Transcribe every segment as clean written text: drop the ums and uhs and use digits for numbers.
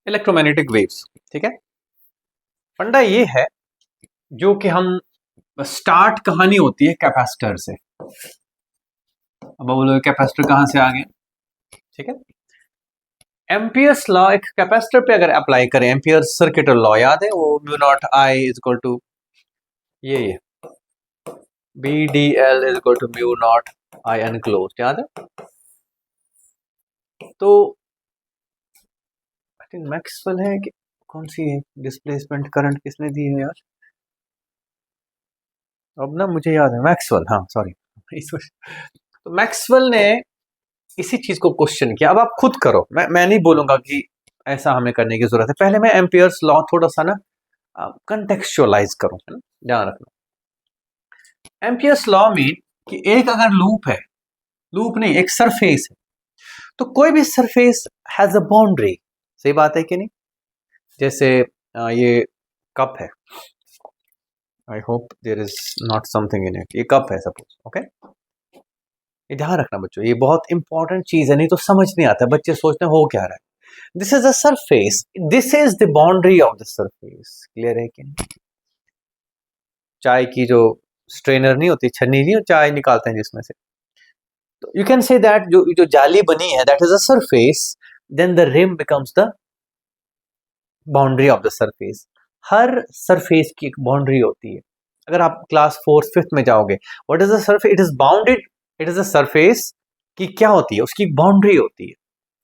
Electromagnetic waves. ठीक है, फंडा ये है जो कि हम स्टार्ट कहानी होती है कैपेसिटर से। अब बोलो कैपेसिटर कहां से आ गया? ठीक है, एम्पियर्स लॉ एक कैपेसिटर पे अगर अप्लाई करें, एम्पियर सर्किट लॉ याद है वो, mu naught I is equal to ये B D L is equal to mu naught I enclosed, याद है? तो आई थिंक मैक्सवेल है कि कौन सी है डिस्प्लेसमेंट करंट किसने दी है यार? अब ना मुझे याद है, मैक्सवेल, हाँ सॉरी। तो मैक्सवेल ने इसी चीज को क्वेश्चन किया। अब आप खुद करो, मैं नहीं बोलूंगा कि ऐसा हमें करने की जरूरत है। पहले मैं एम्पियर्स लॉ थोड़ा सा ना कंटेक्चुअलाइज करूं, है ना, ध्यान रखना। एम्पियर्स लॉ में कि एक अगर लूप है, लूप नहीं एक सरफेस है, तो कोई भी सरफेस हैज अ बाउंड्री। सही बात है कि नहीं? जैसे ये कप है, I hope there is not something in it, ये कप है सपोज, ओके। ये ध्यान रखना बच्चों, ये बहुत इंपॉर्टेंट चीज है, नहीं तो समझ नहीं आता, बच्चे सोचते हैं हो क्या रहा है। This is a surface, this is the boundary of the surface. Clear है कि नहीं? चाय की जो स्ट्रेनर नहीं होती, छन्नी नहीं, चाय निकालते हैं जिसमें से, तो यू कैन से दैट जो जो जाली बनी है that is a surface, then the rim becomes the boundary of the surface. हर सरफेस की एक बाउंड्री होती है। अगर आप क्लास 4th 5th में जाओगे, what is a surface? It is bounded, it is a surface की क्या होती है, उसकी बाउंड्री होती है।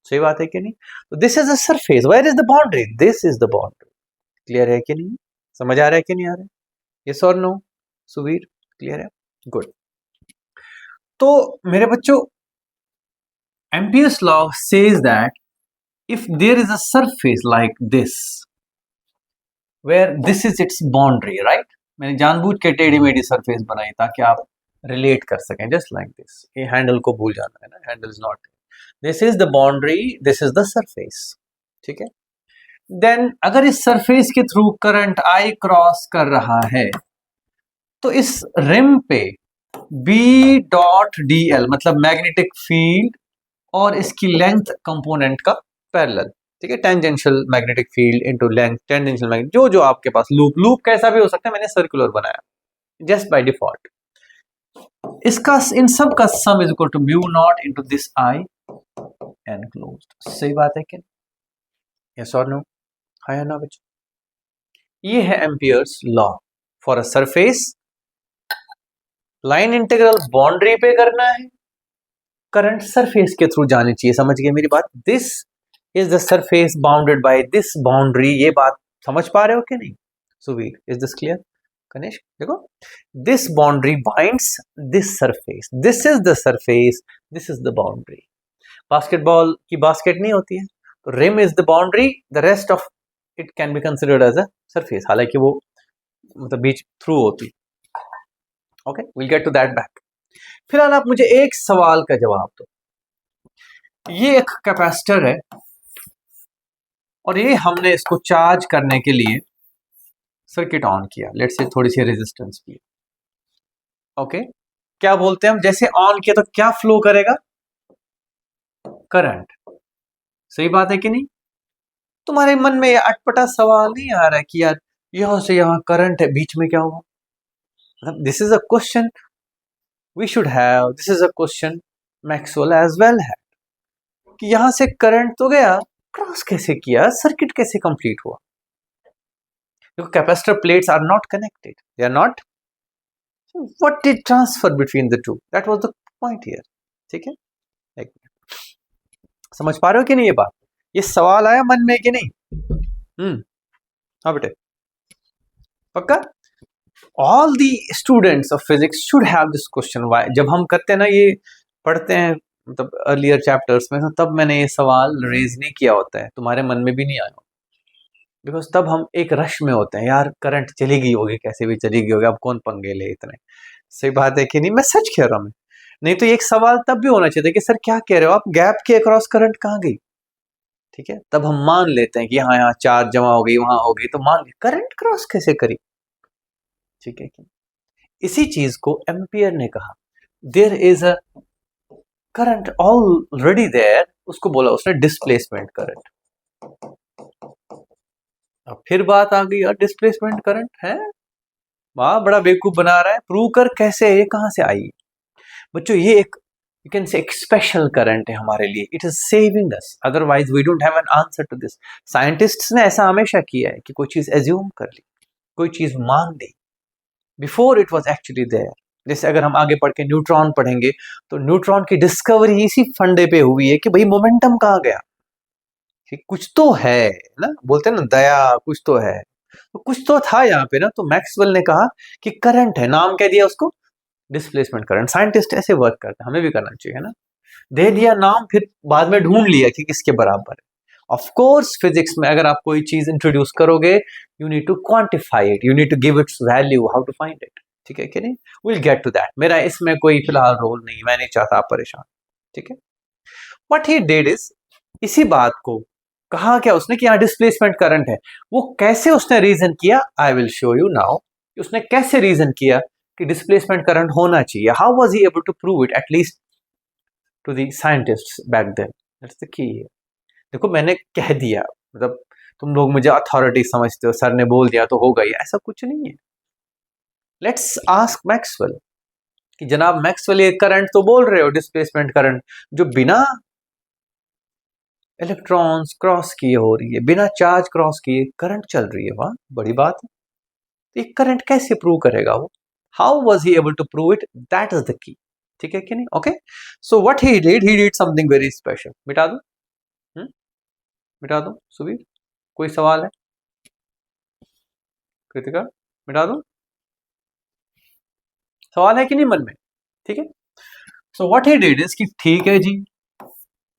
सही बात है कि नहीं? तो this is a surface, where is the boundary? This is the boundary. Clear है कि नहीं? समझ आ रहा है कि नहीं आ रहा है? यस और नो? सुवीर क्लियर है? गुड। तो मेरे बच्चों, Ampere's law says that if there is a surface like this where this is its boundary, right? मैंने जानबूझ के टेढ़ी मेढ़ी सरफेस बनाई ताकि आप रिलेट कर सकें, जस्ट लाइक दिस। ये हैंडल को भूल जाना है ना, handle is not, this is the boundary, this is the surface. ठीक है, देन अगर इस सरफेस के थ्रू करंट आई क्रॉस कर रहा है, तो इस रिम पे बी डॉट डी एल मतलब मैग्नेटिक फील्ड और इसकी लेंथ कंपोनेंट का पैरेलल। ठीक है, tangential magnetic field into length, tangential magnetic, जो जो आपके पास लूप, लूप कैसा भी हो सकता है, मैंने सर्कुलर बनाया जस्ट बाय डिफॉल्ट। इसका इन सब का sum is equal to mu naught into this I enclosed. सही बात है कि यस और नो? है ना बच्चों? ये है Ampere's law for a surface. Line integral boundary पे करना है, करंट सरफेस के थ्रू जानी चाहिए। समझ गए मेरी बात? This is the surface bounded by this boundary. ये बात समझ पा रहे हो कि नहीं? Suvir, is this clear? Kanishk देखो, this boundary binds this surface, this is the surface, this is the boundary. Basketball की बास्केट नहीं होती है, तो rim is the boundary, the rest of it can be considered as a surface, हालांकि वो मतलब बीच थ्रू होती। Okay, will get to that back. फिलहाल आप मुझे एक सवाल का जवाब दो। ये एक कैपेसिटर है और ये हमने इसको चार्ज करने के लिए सर्किट ऑन किया, लेट्स से थोड़ी सी रेजिस्टेंस की। ओके, क्या बोलते हैं हम, जैसे ऑन किया तो क्या फ्लो करेगा? करंट। सही बात है कि नहीं? तुम्हारे मन में ये अटपटा सवाल नहीं आ रहा है कि यार यहां से यहां करंट है, बीच में क्या हुआ? मतलब this is a question we should have, this is a question Maxwell as well है कि यहां से करंट तो गया, क्रॉस कैसे किया, सर्किट कैसे कंप्लीट हुआ? Because capacitor plates are not connected, they are not, so what did transfer between the two? That was the point here. ठीक है, एक समझ पा रहे हो कि नहीं? ये बात, ये सवाल आया मन में कि नहीं? हाँ बेटे, पक्का? All the students of physics should have this question. Why? जब हम करते हैं ना ये, पढ़ते हैं मतलब अर्लियर चैप्टर्स में, तब मैंने ये सवाल रेज नहीं किया होता है, तुम्हारे मन में भी नहीं आया, बिकॉज तब हम एक रश में होते हैं, यार करंट चली गई होगी, कैसे भी चली गई होगी, अब कौन पंगे ले इतने। सही बात है कि नहीं? मैं सच कह रहा हूं। नहीं तो एक सवाल तब भी होना चाहिए कि सर क्या कह रहे हो आप, गैप के अक्रॉस करंट कहाँ गई? ठीक है, तब हम मान लेते हैं कि हाँ यहाँ चार्ज जमा हो गई, वहां हो गई, तो मान करंट क्रॉस कैसे करी? ठीक है, इसी चीज को एम्पियर ने कहा, there is a current already there, उसको बोला उसने डिस्प्लेसमेंट करंट। फिर बात आ गई यार डिस्प्लेसमेंट करंट है, वाह बड़ा बेवकूफ बना रहा है, प्रूव कर कैसे, ये कहां से आई। बच्चों ये एक यू कैन से एक स्पेशल करंट है हमारे लिए, it is saving us, otherwise we don't have an answer to this. Scientists ने ऐसा हमेशा किया है कि कोई चीज एज्यूम कर ली, कोई चीज मान ली before it was actually there. जैसे अगर हम आगे पढ़ के न्यूट्रॉन पढ़ेंगे तो न्यूट्रॉन की डिस्कवरी इसी फंडे पे हुई है कि भाई मोमेंटम कहाँ गया, कि कुछ तो है ना, बोलते हैं ना दया, कुछ तो है, तो कुछ तो था यहाँ पे ना। तो मैक्सवेल ने कहा कि करंट है, नाम कह दिया उसको डिस्प्लेसमेंट करंट। साइंटिस्ट ऐसे वर्क करते हैं, हमें भी करना चाहिए ना, दे दिया नाम, फिर बाद में ढूंढ लिया कि किसके बराबर है। ऑफ कोर्स फिजिक्स में अगर आप कोई चीज इंट्रोड्यूस करोगे, you need to quantify it, you need to give its value, how to find it, ठीक है कि नहीं, विल गेट टू दैट। मेरा इसमें कोई फिलहाल रोल नहीं, मैं नहीं चाहता आप परेशान, ठीक है। व्हाट ही डिड इज, इसी बात को कहा क्या उसने कि यहाँ डिस्प्लेसमेंट करंट है, वो कैसे उसने रीजन किया, I will show you now. उसने कैसे रीजन किया कि डिस्प्लेसमेंट करंट होना चाहिए, how was he able to prove it at least to the scientists back then, that's the key. देखो मैंने कह दिया, मतलब तुम लोग मुझे अथॉरिटी समझते हो, सर ने बोल दिया तो होगा ही, ऐसा कुछ नहीं है। लेट्स आस्क मैक्सवेल कि जनाब मैक्सवेल ये करंट तो बोल रहे हो डिस्प्लेसमेंट करंट, जो बिना इलेक्ट्रॉन्स क्रॉस किए हो रही है, बिना चार्ज क्रॉस किए करंट चल रही है, वाह बड़ी बात है। ये करंट कैसे प्रूव करेगा वो, how was he able to prove it, that is the key, ठीक है कि नहीं। Okay, so what he did something very special. मिटा दो, मिटा दो सुबीर, कोई सवाल है, कृतिका मिटा दो, सवाल है कि नहीं मन में, ठीक है। सो व्हाट ही डिड इज कि ठीक है जी,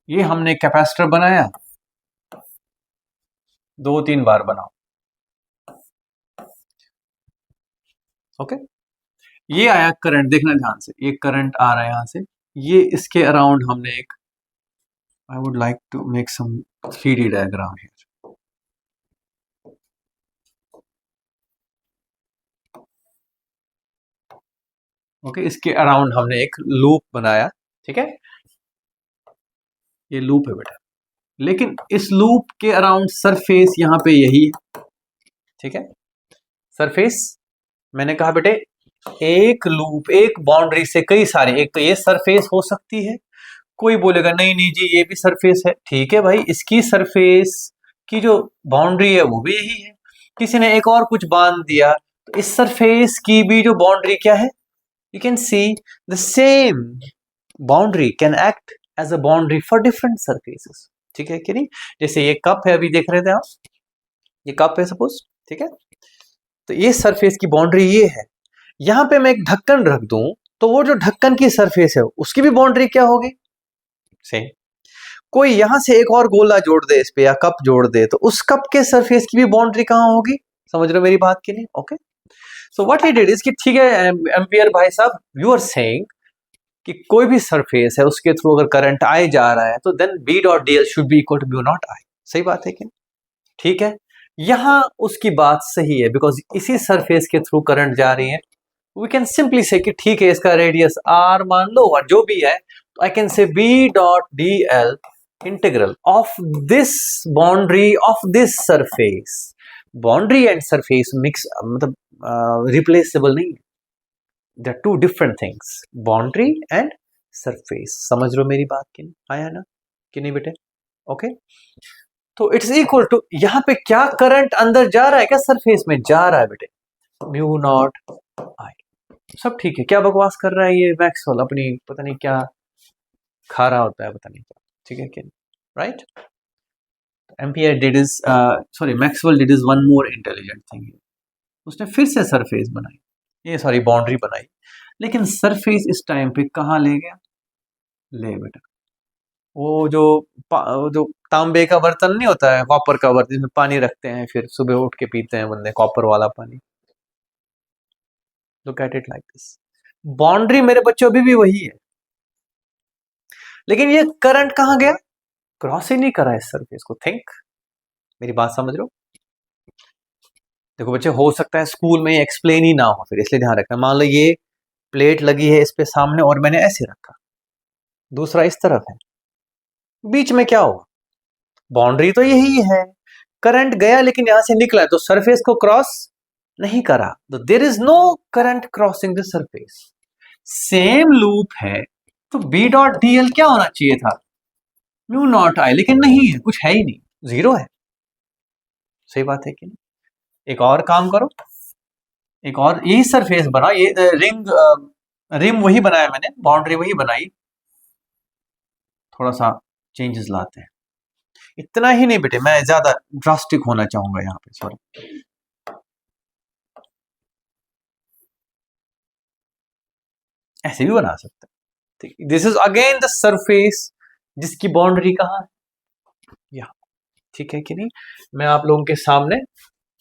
ये हमने कैपेसिटर बनाया, 2-3 बार बनाओ, ओके। ये आया करंट, देखना ध्यान से, ये करंट आ रहा है यहां से, ये इसके अराउंड हमने एक, I would like to make some 3D diagram here, okay. इसके अराउंड हमने एक लूप बनाया, ठीक है, ये लूप है बेटा, लेकिन इस लूप के अराउंड सरफेस यहां पे यही है, ठीक है। सरफेस मैंने कहा बेटे, एक लूप एक बाउंड्री से कई सारे, एक तो ये सरफेस हो सकती है, कोई बोलेगा नहीं नहीं जी ये भी सरफेस है, ठीक है भाई, इसकी सरफेस की जो बाउंड्री है वो भी यही है। किसी ने एक और कुछ बांध दिया तो इस सरफेस की भी जो बाउंड्री क्या है, you can see the same boundary can act as a boundary for different surfaces, ठीक है कि नहीं। जैसे ये कप है, अभी देख रहे थे आप, ये कप है सपोज, ठीक है, तो ये सरफेस की बाउंड्री ये है, यहां पे मैं एक ढक्कन रख दूं तो वो जो ढक्कन की सरफेस है उसकी भी बाउंड्री क्या होगी, सेम। कोई यहां से एक और गोला जोड़ दे इस पे या कप जोड़ दे तो उस कप के सरफेस की भी बाउंड्री कहां होगी, समझ रहे हो मेरी बात की नहीं, okay. So what he did is कि ठीक है एम्पियर भाई साहब, यू आर सेइंग कि कोई भी सरफेस है उसके थ्रू अगर करंट आए जा रहा है तो then B dot D L should be equal to B not I, सही बात है कि, ठीक है। यहां उसकी बात सही है बिकॉज इसी सरफेस के थ्रू करंट जा रही है, वी कैन सिंपली से कि ठीक है इसका रेडियस आर मान लो और जो भी है, तो I can say B dot D L integral of this boundary of this surface. Boundary and surface mix, मतलब रिप्लेसेबल नहीं, they are two different things, boundary and surface, समझ लो मेरी बात की नहीं, आया ना कि नहीं बेटे, ओके। तो इट्स इक्वल टू, यहां पे क्या करंट अंदर जा रहा है, क्या सरफेस में जा रहा है बेटे, म्यू नॉट आई, सब ठीक है। क्या बकवास कर रहा है ये मैक्सवेल, अपनी पता नहीं क्या खा रहा होता है, पता नहीं क्या, ठीक है कि, right. Ampere did is sorry Maxwell did is one more intelligent thing, उसने फिर से सरफेस बनाई, ये सॉरी बाउंड्री बनाई, लेकिन सरफेस इस टाइम पे कहाँ ले गया, ले बेटा वो जो तांबे का बर्तन नहीं होता है, कॉपर का बर्तन जिसमें पानी रखते हैं फिर सुबह उठ के पीते हैं बंदे, कॉपर वाला पानी, look at it like this. Boundary मेरे बच्चों अभी भी वही है, लेकिन ये करंट कहां गया, क्रॉस ही नहीं करा इस सरफेस को, थिंक, मेरी बात समझ रहे हो। देखो बच्चे, हो सकता है स्कूल में एक्सप्लेन ही ना हो, फिर इसलिए ध्यान रखना। मान लो ये प्लेट लगी है इस पे सामने और मैंने ऐसे रखा, दूसरा इस तरफ है, बीच में क्या होगा, बाउंड्री तो यही है, करंट गया लेकिन यहां से निकला तो सरफेस को क्रॉस नहीं करा, तो there is no current crossing the surface. Same loop है तो बी डॉट डी एल क्या होना चाहिए था, म्यू नॉट आई, लेकिन नहीं है, कुछ है ही नहीं, जीरो है। सही बात है कि नहीं? एक और काम करो, एक और यही सरफेस बना, ये रिम वही बनाया मैंने, बाउंड्री वही बनाई, थोड़ा सा चेंजेस लाते हैं। इतना ही नहीं बेटे, मैं ज्यादा ड्रास्टिक होना चाहूंगा यहाँ पे, सॉरी। ऐसे भी बना सकते हैं, ठीक। This is again the surface जिसकी बाउंड्री कहाँ है, यहाँ। ठीक है कि नहीं? मैं आप लोगों के सामने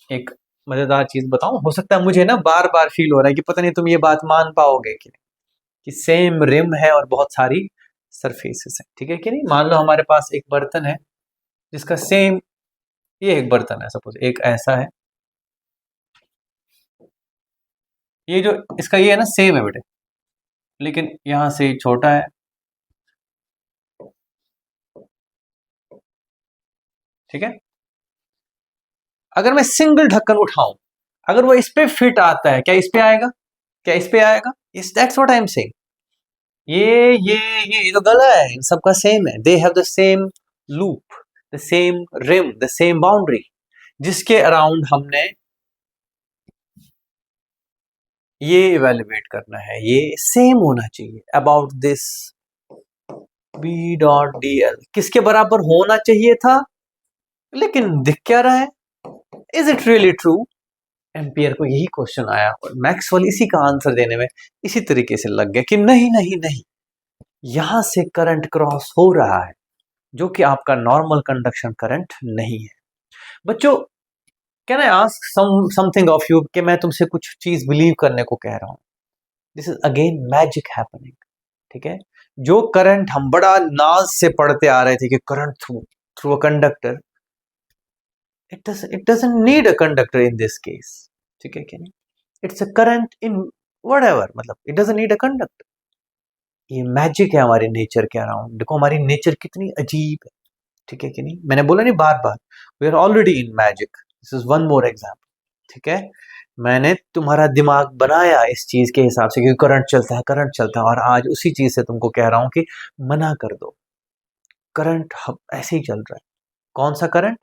एक मजेदार चीज बताऊं, हो सकता है मुझे ना बार बार फील हो रहा है कि पता नहीं तुम ये बात मान पाओगे कि नहीं, कि सेम रिम है और बहुत सारी सरफेसेस है। ठीक है कि नहीं? मान लो हमारे पास एक बर्तन है जिसका सेम, ये एक बर्तन है सपोज, एक ऐसा है, ये जो इसका ये है ना सेम है बेटे, लेकिन यहां से छोटा है। ठीक है? अगर मैं सिंगल ढक्कन उठाऊं, अगर वो इस पे फिट आता है, क्या इस पे आएगा? क्या इस पे आएगा? इस that's what I am saying. ये तो गला है, इन सबका सेम है, they have the same loop, the same rim, the same boundary, जिसके अराउंड हमने ये इवेल्युएट करना है, ये सेम होना चाहिए। About this B dot D L किसके बराबर होना चाहिए था, लेकिन दिख क्या रहा है? Is it really true? Ampere को यही क्वेश्चन आया और मैक्सवेल इसी का आंसर देने में इसी तरीके से लग गया कि नहीं नहीं नहीं, यहां से करंट क्रॉस हो रहा है, जो कि आपका नॉर्मल कंडक्शन करंट नहीं है। बच्चों, can I ask something of you, कि मैं तुमसे कुछ चीज बिलीव करने को कह रहा हूं। This is again magic happening. ठीक है? जो करंट हम बड़ा नाज से पढ़ते आ रहे थे कि current through through a conductor, it doesn't need a conductor in this case। ठीक है कि नहीं? It's a current in whatever, मतलब it doesn't need a conductor। ये मैजिक है हमारे नेचर के अराउंड। देखो हमारी नेचर कितनी अजीब है। ठीक है कि नहीं? मैंने बोला नहीं बार बार, we are already in magic. This is one more example. ठीक है? मैंने तुम्हारा दिमाग बनाया इस चीज के हिसाब से, क्योंकि करंट चलता है, करंट चलता है, और आज उसी चीज से तुमको कह रहा हूं कि मना कर दो। करंट ऐसे ही चल रहा है। कौन सा करंट?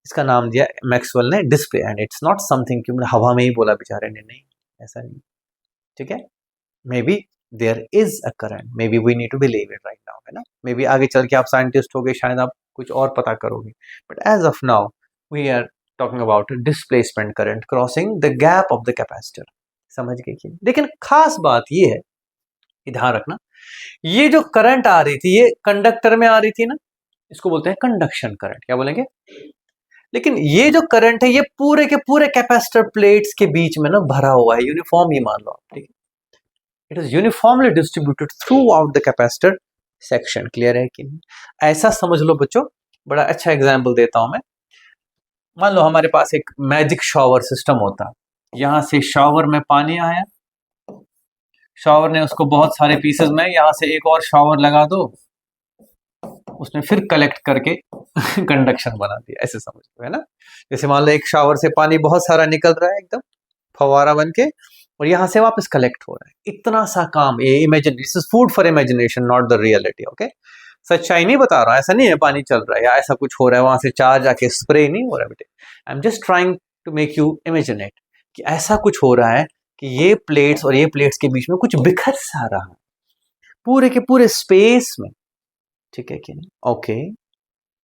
इसका नाम दिया मैक्सवेल ने display, and it's not something कि हवा में ही बोला बेचारे ने, नहीं, ऐसा नहीं। ठीक है? Maybe there is a current, maybe we need to believe it right now, है ना? मे बी आगे चल के आप साइंटिस्ट होगे, शायद आप कुछ और पता करोगे, but as of now we are talking about displacement current crossing the gap of the capacitor. समझ गए कि? लेकिन खास बात ये है, ध्यान रखना, ये जो करंट आ रही थी, ये कंडक्टर में आ रही थी ना, इसको बोलते हैं कंडक्शन करंट। क्या बोलेंगे? लेकिन ये जो करंट है, ये पूरे के पूरे कैपेसिटर प्लेट्स के बीच में ना भरा हुआ है, यूनिफॉर्म ही मान लो आप। ठीक है? It is uniformly distributed through out the capacitor section. Clear है कि नहीं? ऐसा समझ लो बच्चों, बड़ा अच्छा एग्जाम्पल देता हूं मैं। मान लो हमारे पास एक मैजिक शॉवर सिस्टम होता, यहां से शॉवर में पानी आया, शॉवर ने उसको बहुत सारे पीसेस में, यहां से एक और शॉवर लगा दो, उसने फिर कलेक्ट करके कंडक्शन बना दिया। ऐसे समझ लो, है ना? जैसे मान लो एक शावर से पानी बहुत सारा निकल रहा है, एकदम फवारा बन के, और यहां से वापस कलेक्ट हो रहा है। इतना सा काम, ये imagine, this is food for imagination, not the reality. Okay? सच्चाई नहीं बता रहा, ऐसा नहीं है पानी चल रहा है या ऐसा कुछ हो रहा है, वहां से चार्ज आके स्प्रे नहीं हो रहा है बेटे। I am just trying to make you imaginate कि ऐसा कुछ हो रहा है कि ये प्लेट्स और ये प्लेट्स के बीच में कुछ बिखर सा रहा है, पूरे के पूरे स्पेस में। ठीक है कि नहीं? ओके,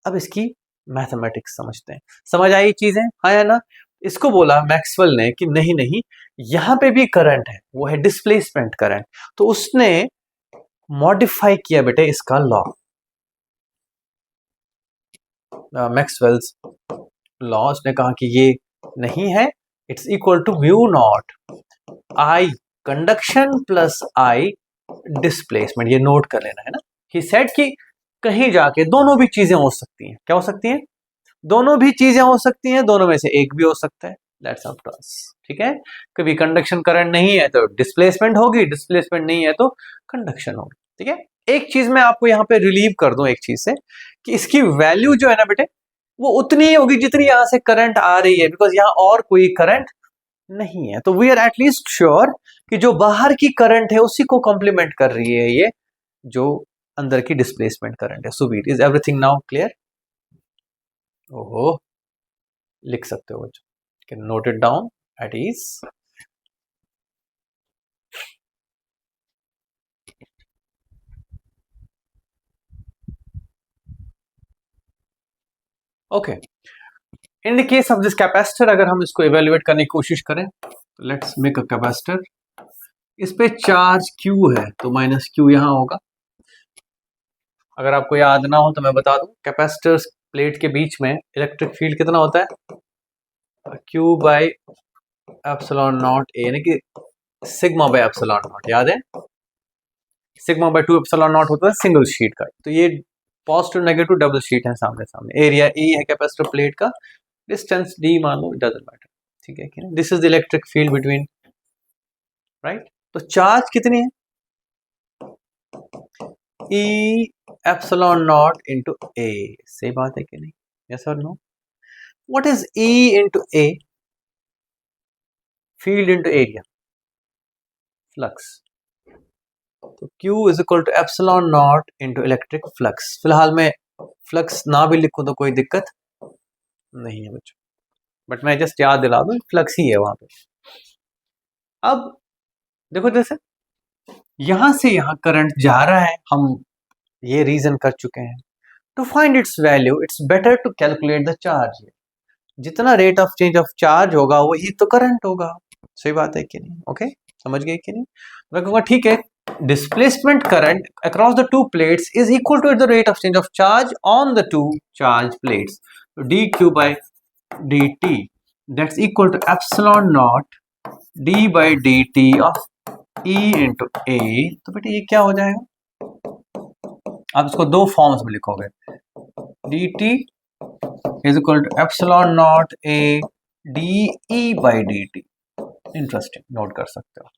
अब इसकी मैथमेटिक्स समझते हैं। समझ आई चीजें, हाँ या ना? इसको बोला मैक्सवेल ने कि नहीं नहीं, यहां पे भी करंट है, वो है डिस्प्लेसमेंट करंट। तो उसने मॉडिफाई किया बेटे इसका लॉ, मैक्सवेल्स लॉ। उसने कहा कि ये नहीं है, it's equal to mu naught I conduction plus I displacement. ये नोट कर लेना, है ना? ही सेड कि कहीं जाके दोनों भी चीजें हो सकती हैं। क्या हो सकती हैं? दोनों भी चीजें हो सकती हैं, दोनों में से एक भी हो सकता है। That's up to us. ठीक है? कभी कंडक्शन करंट नहीं है तो डिस्प्लेसमेंट होगी, डिस्प्लेसमेंट नहीं है तो कंडक्शन होगी। ठीक है? एक चीज मैं आपको यहां पे रिलीव कर दूं एक चीज से, कि इसकी वैल्यू जो है ना बेटे, वो उतनी ही होगी जितनी यहां से करंट आ रही है, बिकॉज यहां और कोई करंट नहीं है। तो वी आर एटलीस्ट श्योर कि जो बाहर की करंट है उसी को कॉम्प्लीमेंट कर रही है ये जो अंदर की डिस्प्लेसमेंट करंट है। Subir, is everything now clear? ओहो, लिख सकते हो बच्चों, can note it down at ease. Okay, in the case of this capacitor अगर हम इसको इवेल्युएट करने की कोशिश करें, लेट्स मेक अ कैपेसिटर। इस पे चार्ज Q है तो माइनस Q यहां होगा। अगर आपको याद ना हो तो मैं बता दूं, कैपेसिटर प्लेट के बीच में इलेक्ट्रिक फील्ड कितना होता है? Q बाई एप्सिलॉन नॉट ए, यानी कि सिग्मा बाई एप्सिलॉन नॉट, याद है? सिग्मा बाई 2 एप्सिलॉन नॉट होता है सिंगल शीट का। तो ये पॉजिटिव नेगेटिव डबल शीट है सामने सामने। एरिया E है कैपेसिटर प्लेट का, डिस्टेंस D मान लो, डजंट मैटर, ठीक है कि नहीं? This is the electric field between, right? तो चार्ज कितनी है? E epsilon naught into A, सही बात है कि नहीं? यस और no? What is E into A? Field into area, flux. तो Q is equal to epsilon naught into electric flux. फिलहाल मैं फ्लक्स ना भी लिखूं तो कोई दिक्कत नहीं है बच्चों, बट मैं जस्ट याद दिला दूं, फ्लक्स ही है वहां पे। अब देखो, जैसे यहां से यहां करंट जा रहा है, हम ये रीजन कर चुके हैं। To find its value it's better to calculate the charge. जितना rate of change of charge होगा वही तो करंट होगा, सही बात है कि नहीं? ओके, समझ गए कि नहीं? मैं कहूँगा ठीक है, displacement current across the two plates is equal to the rate of change of charge on the two charge plates. So dq by dt, that's equal to epsilon naught d by dt of E into A। तो बेटा ये क्या हो जाएगा? आप इसको दो forms में लिखोगे, dt is equal to epsilon naught A dE by dt। Interesting, note कर सकते हो।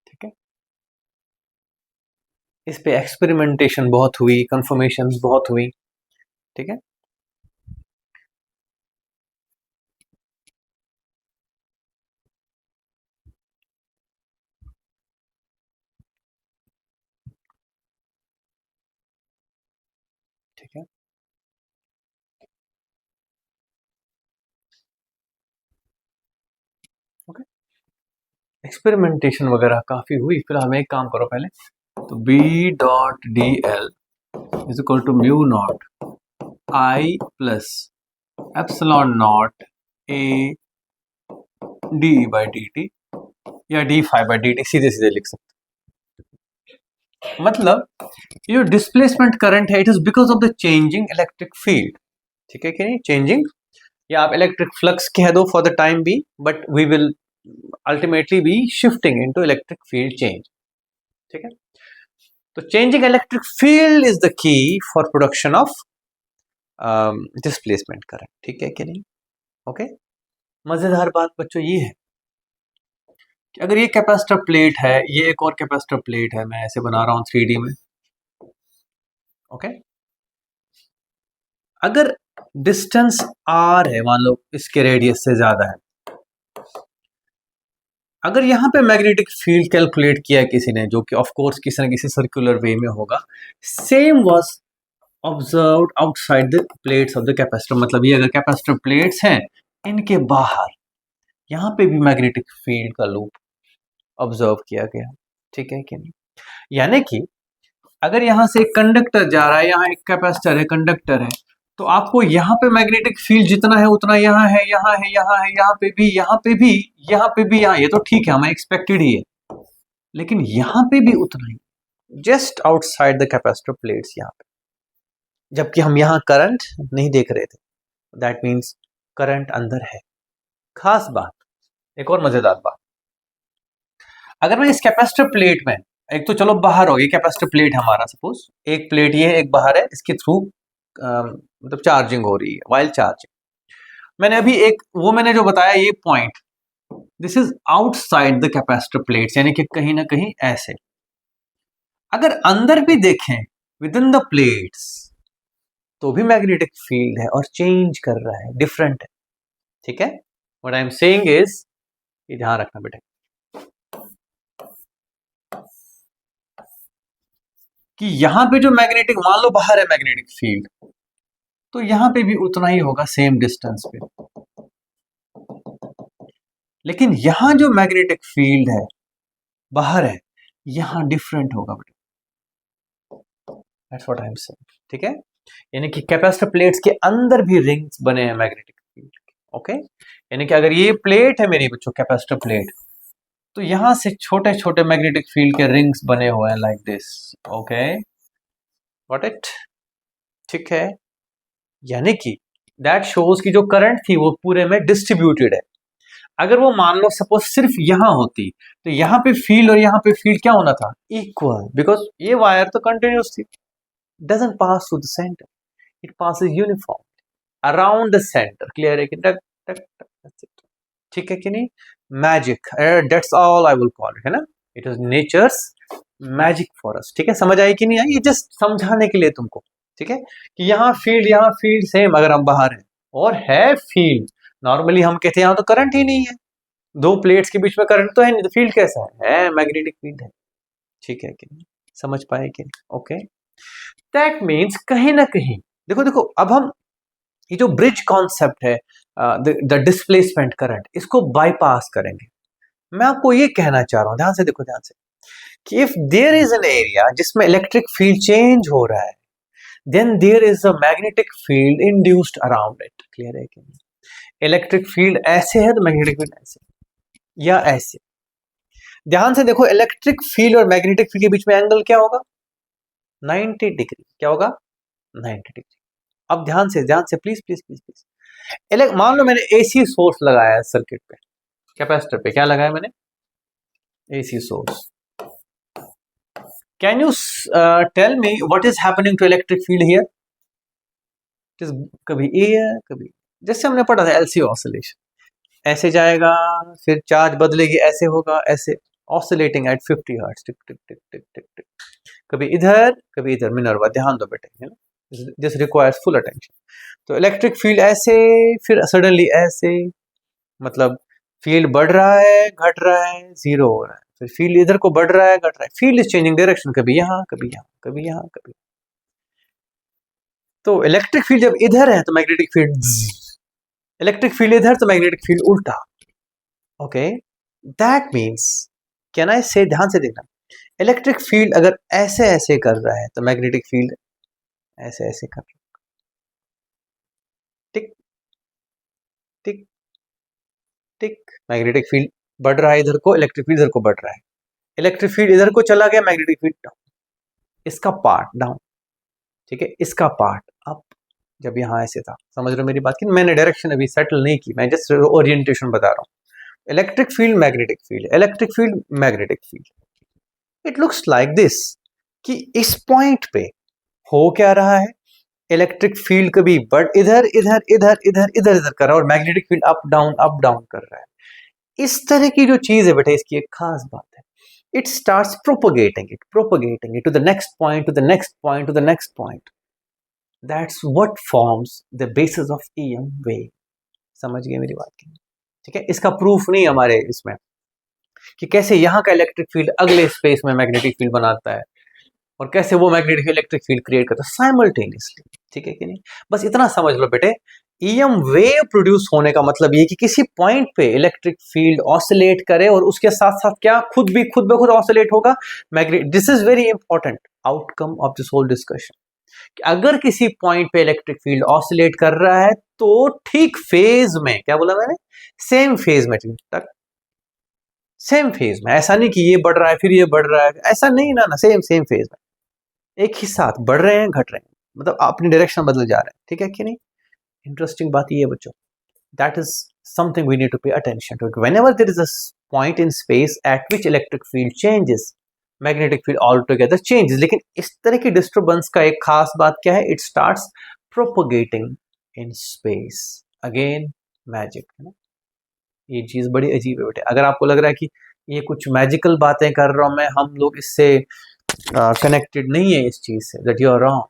ठीक है, इस पे एक्सपेरिमेंटेशन बहुत हुई, कंफर्मेशन बहुत हुई, ठीक है। ठीक है, ओके, एक्सपेरिमेंटेशन वगैरह काफी हुई। फिर हमें एक काम करो पहले, तो B dot D L is equal to mu not I plus epsilon not A D by D T या D five by D T, सीधे सीधे लिख सकते। मतलब ये जो डिस्प्लेसमेंट करंट है, it is because of the changing electric field, ठीक है कि नहीं? चेंजिंग, या आप इलेक्ट्रिक फ्लक्स कह दो for the time be, but we will ultimately be shifting into electric field change, ठीक है। तो changing electric field is the key for production of displacement current, ठीक है कि नहीं? ओके, मजेदार बात बच्चों ये है कि अगर ये कैपेसिटर प्लेट है, ये एक और कैपेसिटर प्लेट है, मैं ऐसे बना रहा हूं 3D में, ओके। अगर डिस्टेंस r है, मान लो इसके रेडियस से ज्यादा है, अगर यहां पे मैग्नेटिक फील्ड कैलकुलेट किया किसी ने, जो कि ऑफ कोर्स किसी न किसी सर्कुलर वे में होगा, same was observed outside the plates of the capacitor. मतलब ये अगर कैपेसिटर प्लेट्स हैं, इनके बाहर यहां पे भी मैग्नेटिक फील्ड का लूप ऑब्जर्व किया गया, ठीक है कि नहीं? यानी कि अगर यहां से एक कंडक्टर जा रहा है, यहाँ एक कैपेसिटर है, कंडक्टर है, तो आपको यहाँ पे मैग्नेटिक फील्ड जितना है उतना यहाँ है, यहाँ है, यहाँ है, यहाँ पे भी, यहाँ पे भी, यहाँ पे भी, यहाँ, ये तो ठीक है, हमें एक्सपेक्टेड ही है, लेकिन यहाँ पे भी उतना ही, just outside the capacitor plates यहाँ पे, जबकि हम यहाँ करंट नहीं देख रहे थे। दैट मीन्स करंट अंदर है। खास बात, एक और मजेदार बात, अगर मैं इस कैपेसिटर प्लेट में, एक तो चलो बाहर हो गई कैपेसिटर प्लेट हमारा, सपोज एक प्लेट ये है, एक बाहर है, इसके थ्रू मतलब चार्जिंग हो रही है, वाइल चार्जिंग। मैंने अभी एक वो मैंने जो बताया ये point, this is outside the capacitor plates, यानी कि कहीं ना कहीं ऐसे। अगर अंदर भी देखें विद इन द प्लेट्स तो भी मैग्नेटिक फील्ड है और चेंज कर रहा है, डिफरेंट है। ठीक है, what I am saying is, ये ध्यान रखना बेटे, कि यहां पे जो मैग्नेटिक, मान लो बाहर है मैग्नेटिक फील्ड, तो यहां पे भी उतना ही होगा सेम डिस्टेंस पे, लेकिन यहां जो मैग्नेटिक फील्ड है बाहर है, यहां डिफरेंट होगा बेटा। That's what I am saying. ठीक है, यानी कि कैपेसिटर प्लेट्स के अंदर भी रिंग्स बने हैं मैग्नेटिक फील्ड के। ओके, यानी कि अगर ये प्लेट है मेरी बच्चों, कैपेसिटर प्लेट, तो यहां से छोटे छोटे मैग्नेटिक फील्ड के रिंग्स बने हुए हैं like this. Okay, got it? ठीक है, यानी कि दैट शोज कि जो करंट थी वो पूरे में डिस्ट्रीब्यूटेड है। अगर वो मान लो सपोज सिर्फ यहां होती, तो यहां पे फील्ड और यहां पे फील्ड क्या होना था, इक्वल, बिकॉज ये वायर तो कंटिन्यूस थी, doesn't pass through the centre, it passes uniform around the centre. Clear है कि टक टक टक, ठीक है कि नहीं? Magic, that's all I will call it, है ना? It is nature's magic for us. ठीक है, समझ आई कि नहीं आई? ये जस्ट समझाने के लिए तुमको, ठीक है, कि यहाँ फील्ड सेम, अगर हम बाहर हैं और है फील्ड, नॉर्मली हम कहते हैं यहाँ तो करंट ही नहीं है, दो प्लेट्स के बीच में करंट तो है नहीं, तो फील्ड कैसा है मैग्नेटिक फील्ड है। ठीक है कि नहीं? समझ पाए कि नहीं? ओके, दैट मीन्स कहीं ना कहीं, देखो देखो, अब हम ये जो ब्रिज कॉन्सेप्ट है, द डिस्प्लेसमेंट करंट, इसको बाईपास करेंगे। मैं आपको ये कहना चाह रहा हूं, ध्यान से देखो, ध्यान से, कि if there is an area जिसमें इलेक्ट्रिक फील्ड चेंज हो रहा है, then there is a magnetic field induced around it. Clear है कि नहीं? इलेक्ट्रिक फील्ड ऐसे है तो मैग्नेटिक फील्ड ऐसे या ऐसे। ध्यान से देखो, इलेक्ट्रिक फील्ड और मैग्नेटिक फील्ड के बीच में एंगल क्या होगा? 90 डिग्री। क्या होगा? 90 डिग्री। अब ध्यान से प्लीज प्लीज प्लीज प्लीज, मान लो मैंने एसी सोर्स लगाया है सर्किट पे, कैपेसिटर पे क्या लगाया मैंने? AC source. Can you tell me what is happening to electric field here? It is कभी एयर कभी, जैसे हमने पढ़ा था एलसी ऑसिलेशन, ऐसे जाएगा, फिर चार्ज बदलेगी, ऐसे होगा, ऐसे ऑसिलेटिंग एट 50 हर्ट्ज, टिक टिक टिक टिक टिक टिक, कभी इधर। मिनरवा, ध्यान दो बेटे, है ना, दिस रिक्वायर्स फुल अटेंशन। तो इलेक्ट्रिक फील्ड ऐसे, फिर सडनली ऐसे, मतलब फील्ड बढ़ रहा है, घट रहा है, जीरो हो रहा है, फिर फील्ड इधर को बढ़ रहा है, घट रहा है, फील्ड इज चेंजिंग डायरेक्शन, कभी यहाँ कभी यहाँ कभी यहाँ कभी। तो इलेक्ट्रिक फील्ड जब इधर है तो मैग्नेटिक फील्ड, इलेक्ट्रिक फील्ड इधर तो मैग्नेटिक फील्ड उल्टा। Okay, that means, can I से, ध्यान से देखना, इलेक्ट्रिक फील्ड अगर ऐसे ऐसे कर रहा है तो मैग्नेटिक फील्ड ऐसे ऐसे कर रहा है, टिक टिक टिक, मैग्नेटिक फील्ड बढ़ रहा है इधर को, इलेक्ट्रिक फील्ड इधर को बढ़ रहा है, इलेक्ट्रिक फील्ड इधर को चला गया, मैग्नेटिक फील्ड डाउन, इसका पार्ट डाउन, ठीक है, इसका पार्ट अप। जब यहां ऐसे था, समझ रहे हो मेरी बात की? मैंने डायरेक्शन अभी सेटल नहीं की, मैं जस्ट ओरिएंटेशन बता रहा हूं। Electric field magnetic field, electric field magnetic field, it looks like this, कि इस पॉइंट पे हो क्या रहा है, इलेक्ट्रिक फील्ड कभी बढ़ इधर इधर इधर इधर इधर इधर कर रहा है और मैग्नेटिक फील्ड अप डाउन कर रहा है। इस तरह की जो चीज है बेटा, इसकी एक खास बात है, it starts propagating it to the next point, to the next point, to the next point. That's what forms the basis of EM wave. समझ गए मेरी बात की? ठीक है, इसका प्रूफ नहीं हमारे इसमें कि कैसे यहाँ का इलेक्ट्रिक फील्ड अगले स्पेस में मैग्नेटिक फील्ड बनाता है और कैसे वो मैग्नेटिक इलेक्ट्रिक फील्ड क्रिएट करता है साइमल्टेनियसली। ठीक है कि नहीं? बस इतना समझ लो बेटे, ईएम वेव प्रोड्यूस होने का मतलब ये कि किसी पॉइंट पे इलेक्ट्रिक फील्ड ऑसिलेट करे और उसके साथ साथ क्या खुद ब खुद ऑसिलेट होगा magnet. This is very important outcome of this whole discussion, कि अगर किसी पॉइंट पे इलेक्ट्रिक फील्ड ऑसिलेट कर रहा है तो ठीक फेज में, क्या बोला मैंने? सेम फेज में, तक सेम फेज में, ऐसा नहीं कि ये बढ़ रहा है फिर ये बढ़ रहा है, ऐसा नहीं ना, सेम फेज में, एक ही साथ बढ़ रहे हैं घट रहे हैं, मतलब अपनी डायरेक्शन बदल जा रहे हैं। ठीक है कि नहीं? इंटरेस्टिंग बात ये है बच्चों, That is something we need to pay attention to. Whenever there is a point in space at which electric field changes, magnetic field altogether changes. लेकिन इस तरह की disturbance का एक खास बात क्या है? It starts propagating in space. Again, magic, है ना? ये चीज बड़ी अजीब है बेटे. अगर आपको लग रहा है कि ये कुछ मैजिकल बातें कर रहा हूं मैं, हम लोग इससे कनेक्टेड नहीं है इस चीज से, दैट यू आर रॉन्ग.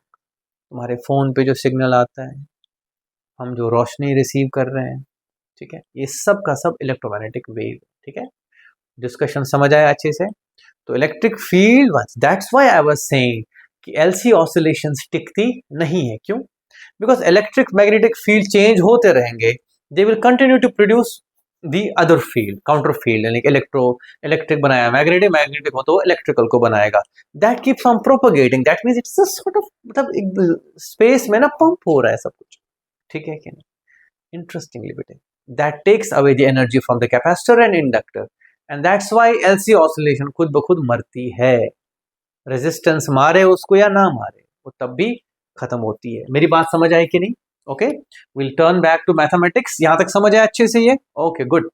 तुम्हारे फोन पे जो सिग्नल आता है, हम जो रोशनी रिसीव कर रहे हैं, ठीक है, ये सब का सब इलेक्ट्रोमैग्नेटिक वेव. ठीक है, डिस्कशन समझ आया अच्छे से? तो electric field, that's why I was saying कि एलसी ऑसिलेशंस टिकती नहीं है. क्यों? Because electric magnetic field change होते रहेंगे. They will continue to produce the other field, counter field, यानी इलेक्ट्रिक बनाया मैग्नेटिक हो तो इलेक्ट्रिकल को बनाएगा. That keeps on propagating. That means it's a sort of, मतलब स्पेस में ना पंप हो रहा है सब कुछ. ठीक है कि नहीं? इंटरेस्टिंगली बेटे, that takes away the energy from the capacitor and inductor, and that's why LC oscillation खुद ब खुद मरती है. रेजिस्टेंस मारे उसको या ना मारे, वो तब भी खत्म होती है. मेरी बात समझ आई कि नहीं? Okay, will turn back to mathematics. यहां तक समझ आया अच्छे से ये? Okay, good.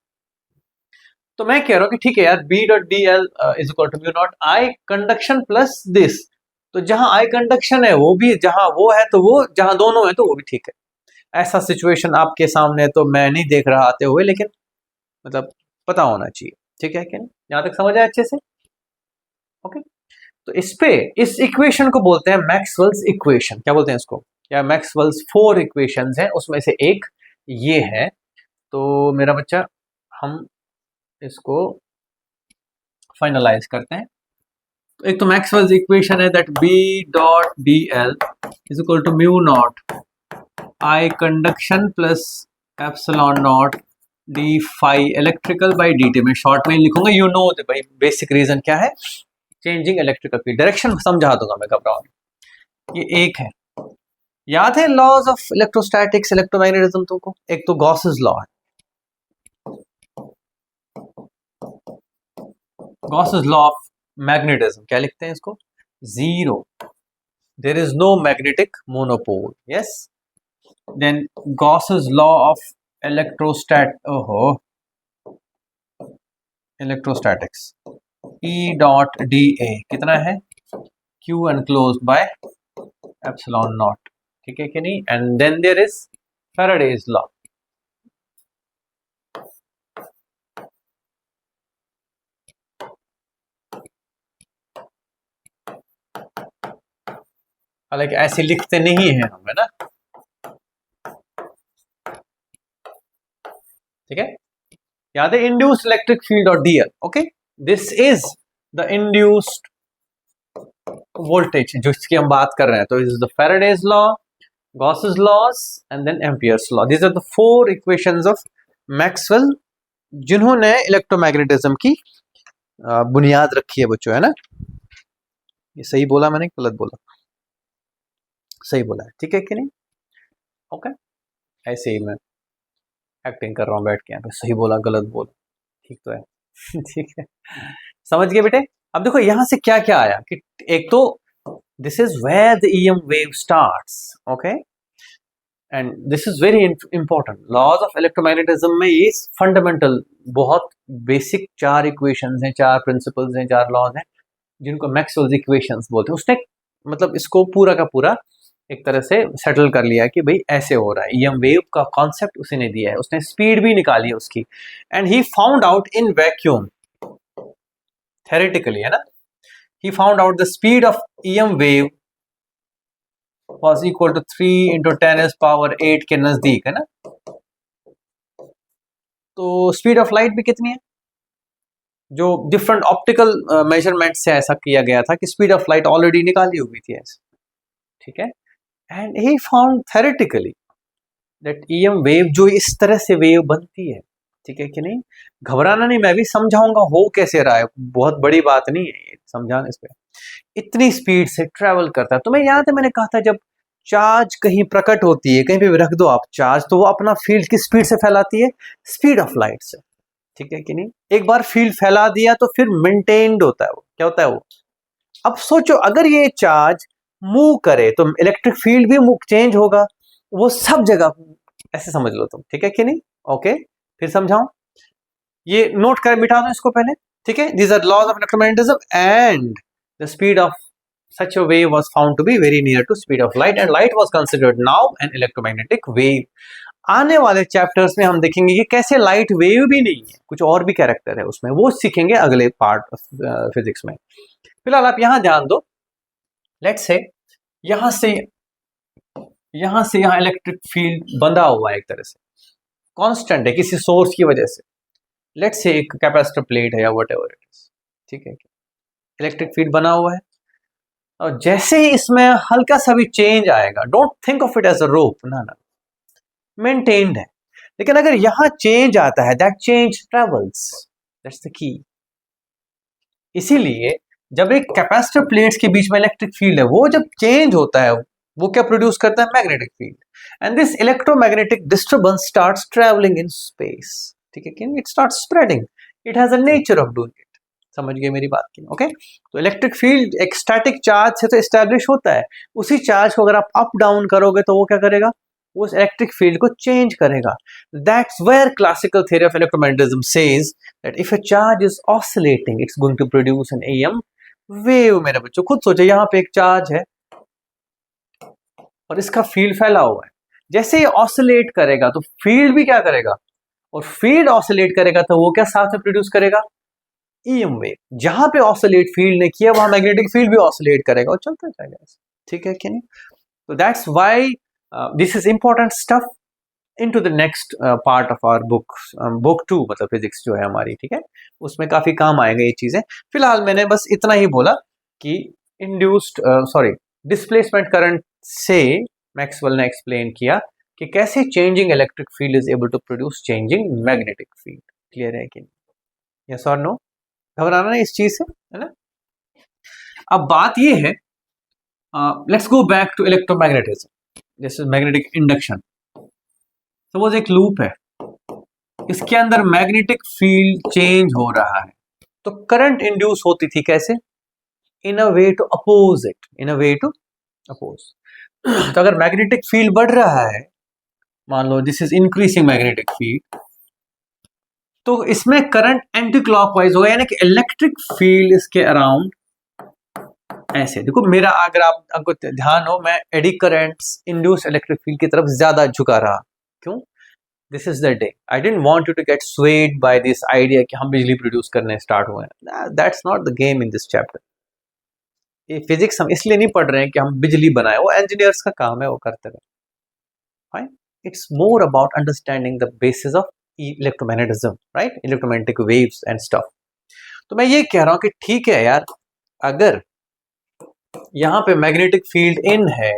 तो मैं कह रहा हूं कि ठीक है यार, B dot D L is equal to mu naught I conduction plus this. तो जहां आई कंडक्शन है वो भी, जहां वो है तो वो, जहां दोनों है तो वो भी ठीक है. ऐसा सिचुएशन आपके सामने तो मैं नहीं देख रहा आते हुए, लेकिन मतलब पता होना चाहिए. ठीक है कि नहीं? यहां तक समझ आया अच्छे से? ओके. तो इस इक्वेशन को बोलते हैं मैक्सवेल्स इक्वेशन. क्या बोलते हैं इसको? या मैक्सवेल्स 4 इक्वेशंस हैं, उसमें से एक ये है. तो मेरा बच्चा, हम इसको फाइनलाइज करते हैं. तो एक तो मैक्सवेल्स इक्वेशन है that B dot D L is equal to mu naught I conduction plus epsilon naught D phi electrical by D T. मैं शॉर्ट में लिखूंगा, यू नो भाई बेसिक रीजन क्या है. Changing electrical field. डायरेक्शन समझा दूंगा मैं, घबराओ. ये एक है. याद है लॉज ऑफ इलेक्ट्रोस्टैटिक्स, इलेक्ट्रोमैग्नेटिज्म तुमको? एक तो गॉसेस लॉ है. गॉसेस लॉ ऑफ मैग्नेटिज्म क्या लिखते हैं इसको? Zero. There is no magnetic monopole. Yes. Then Gauss's law of electrostatics. E dot D A कितना है? Q enclosed by epsilon naught. ठीक है कि नहीं? And then there is Faraday's law. हालांकि ऐसे लिखते नहीं हैं हम, है ना? ठीक है, याद है? इंड्यूस्ड इलेक्ट्रिक फील्ड और DL. Okay, this is the induced voltage जिसकी हम बात कर रहे हैं. तो is the Faraday's law, Gauss's laws and then Ampere's law. These are the 4 equations of Maxwell, जिन्होंने इलेक्ट्रोमैग्नेटिज्म की बुनियाद रखी है बच्चों, है ना? ये सही बोला मैंने, गलत बोला? सही बोला है. ठीक है कि नहीं? ओके, ऐसे ही मैं एक्टिंग कर रहा हूँ बैठ के यहाँ पे. सही बोला, गलत बोला, ठीक तो है. ठीक है, समझ गए बेटे? अब देखो यहां से क्या क्या आया कि एक तो this is where the EM wave starts. Okay, and this is very important. Laws of electromagnetism में ये फंडामेंटल, बहुत बेसिक 4 इक्वेशंस हैं, 4 प्रिंसिपल्स हैं, 4 लॉज हैं, जिनको मैक्सवेल्स इक्वेशंस बोलते हैं. उसने मतलब इसको पूरा का पूरा एक तरह से सेटल कर लिया कि भाई ऐसे हो रहा है. ईएम वेव का कॉन्सेप्ट उसी ने दिया है, उसने स्पीड भी निकाली है उसकी. And he found out in vacuum, theoretically, है ना? He found out the speed of EM wave was equal to 3 into 10 is power 8 के नजदीक, है ना? तो स्पीड ऑफ लाइट भी कितनी है? जो डिफरेंट ऑप्टिकल मेजरमेंट से ऐसा किया गया था कि स्पीड ऑफ लाइट ऑलरेडी निकाली हुई थी ऐसे. ठीक है, and he found theoretically that EM wave, जो इस तरह से वेव बनती है, ठीक है कि नहीं? घबराना नहीं, मैं भी समझाऊंगा हो कैसे रहा है, बहुत बड़ी बात नहीं है समझाने इस पे. इतनी स्पीड से ट्रेवल करता है. तुम्हें याद है मैंने कहा था जब चार्ज कहीं प्रकट होती है, कहीं पे भी रख दो आप चार्ज, तो वो अपना फील्ड की स्पीड से फैलाती है, स्पीड ऑफ लाइट से. ठीक है कि नहीं? एक बार फील्ड फैला दिया तो फिर मेंटेन्ड होता है वो. क्या होता है वो? अब सोचो अगर ये चार्ज मूव करे तो इलेक्ट्रिक फील्ड भी चेंज होगा, वो सब जगह, ऐसे समझ लो तुम. ठीक है कि नहीं? ओके, फिर समझाऊं, ये नोट कर बिठा दो इसको पहले, ठीक है। These are laws of electromagnetism and the speed of such a wave was found to be very near to speed of light and light was considered now an electromagnetic wave. आने वाले chapters में हम देखेंगे कि कैसे light wave भी नहीं है, कुछ और भी कैरेक्टर है उसमें, वो सीखेंगे अगले पार्ट फिजिक्स में। फिलहाल आप यहां ध्यान दो, लेट्स से यहां से यहां इलेक्ट्रिक फील्ड बंधा हुआ है एक तरह से, कांस्टेंट है किसी सोर्स की वजह से, लेट्स से एक कैपेसिटर प्लेट है या व्हाटएवर इट इज, ठीक है, इलेक्ट्रिक फील्ड बना हुआ है, और जैसे ही इसमें हल्का सा भी चेंज आएगा, don't think of it as a rope, ना, मेंटेन्ड है, लेकिन अगर यहां चेंज आता है, that change travels, that's the key. इसीलिए जब एक कैपेसिटर प्लेट्स के बीच में इलेक्ट्रिक फील्ड है, वो जब चेंज होता है, वो क्या प्रोड्यूस करता है, magnetic field, and this electromagnetic disturbance starts travelling in space, ठीक है, it starts spreading, it has a nature of doing it, समझ गए मेरी बात की, ओके। तो इलेक्ट्रिक फील्ड एक स्टैटिक चार्ज से तो एस्टैब्लिश होता है, उसी चार्ज को अगर आप अप डाउन करोगे तो वो क्या करेगा, उस इलेक्ट्रिक फील्ड को चेंज करेगा। That's where classical theory of electromagnetism says that if a charge is oscillating it's going to produce an EM wave. मेरे बच्चों खुद सोचो, यहाँ पे एक चार्ज है और इसका फील्ड फैला हुआ है, जैसे ही ऑसिलेट करेगा तो फील्ड भी क्या करेगा, और फील्ड ऑसिलेट करेगा तो वो क्या साथ में प्रोड्यूस करेगा, ईएम वेव। जहां पे ऑसिलेट फील्ड ने किया वहां मैग्नेटिक फील्ड भी ऑसिलेट करेगा और चलता जाएगा, ठीक है कि नहीं। तो that's why this is important stuff into the next part of our book 2, मतलब फिजिक्स जो है हमारी, ठीक है, उसमें काफी काम आएगा ये चीजें। फिलहाल मैंने बस इतना ही बोला कि डिस्प्लेसमेंट करंट से मैक्सवेल ने एक्सप्लेन किया कि कैसे changing electric field is able to produce changing magnetic field. Clear है कि नहीं, यस और नो, घबराना नहीं इस चीज से, है ना। अब बात ये है, let's go back to electromagnetism, जैसे मैग्नेटिक इंडक्शन। सपोज एक लूप है, इसके अंदर मैग्नेटिक फील्ड चेंज हो रहा है, तो करंट इंड्यूस होती थी कैसे, in a way to oppose it, in a way to oppose. तो अगर मैग्नेटिक फील्ड बढ़ रहा है, मान लो this is increasing magnetic field, तो इसमें करंट एंटी क्लॉकवाइज होगा, यानी कि इलेक्ट्रिक फील्ड इसके अराउंड ऐसे, देखो मेरा, अगर आपको ध्यान हो, मैं eddy currents induce electric field की तरफ ज्यादा झुका रहा, क्यों, this is the day I didn't want you to get swayed by this idea कि हम बिजली प्रोड्यूस करने स्टार्ट हुए हैं, that's not the game in this chapter. ये फिजिक्स हम इसलिए नहीं पढ़ रहे हैं कि हम बिजली बनाए, वो इंजीनियर्स का काम है, वो करते रहे, fine. It's more about understanding the basis of electromagnetism, right, electromagnetic waves and stuff. तो मैं ये कह रहा हूं कि ठीक है यार, अगर यहां पे मैग्नेटिक फील्ड इन है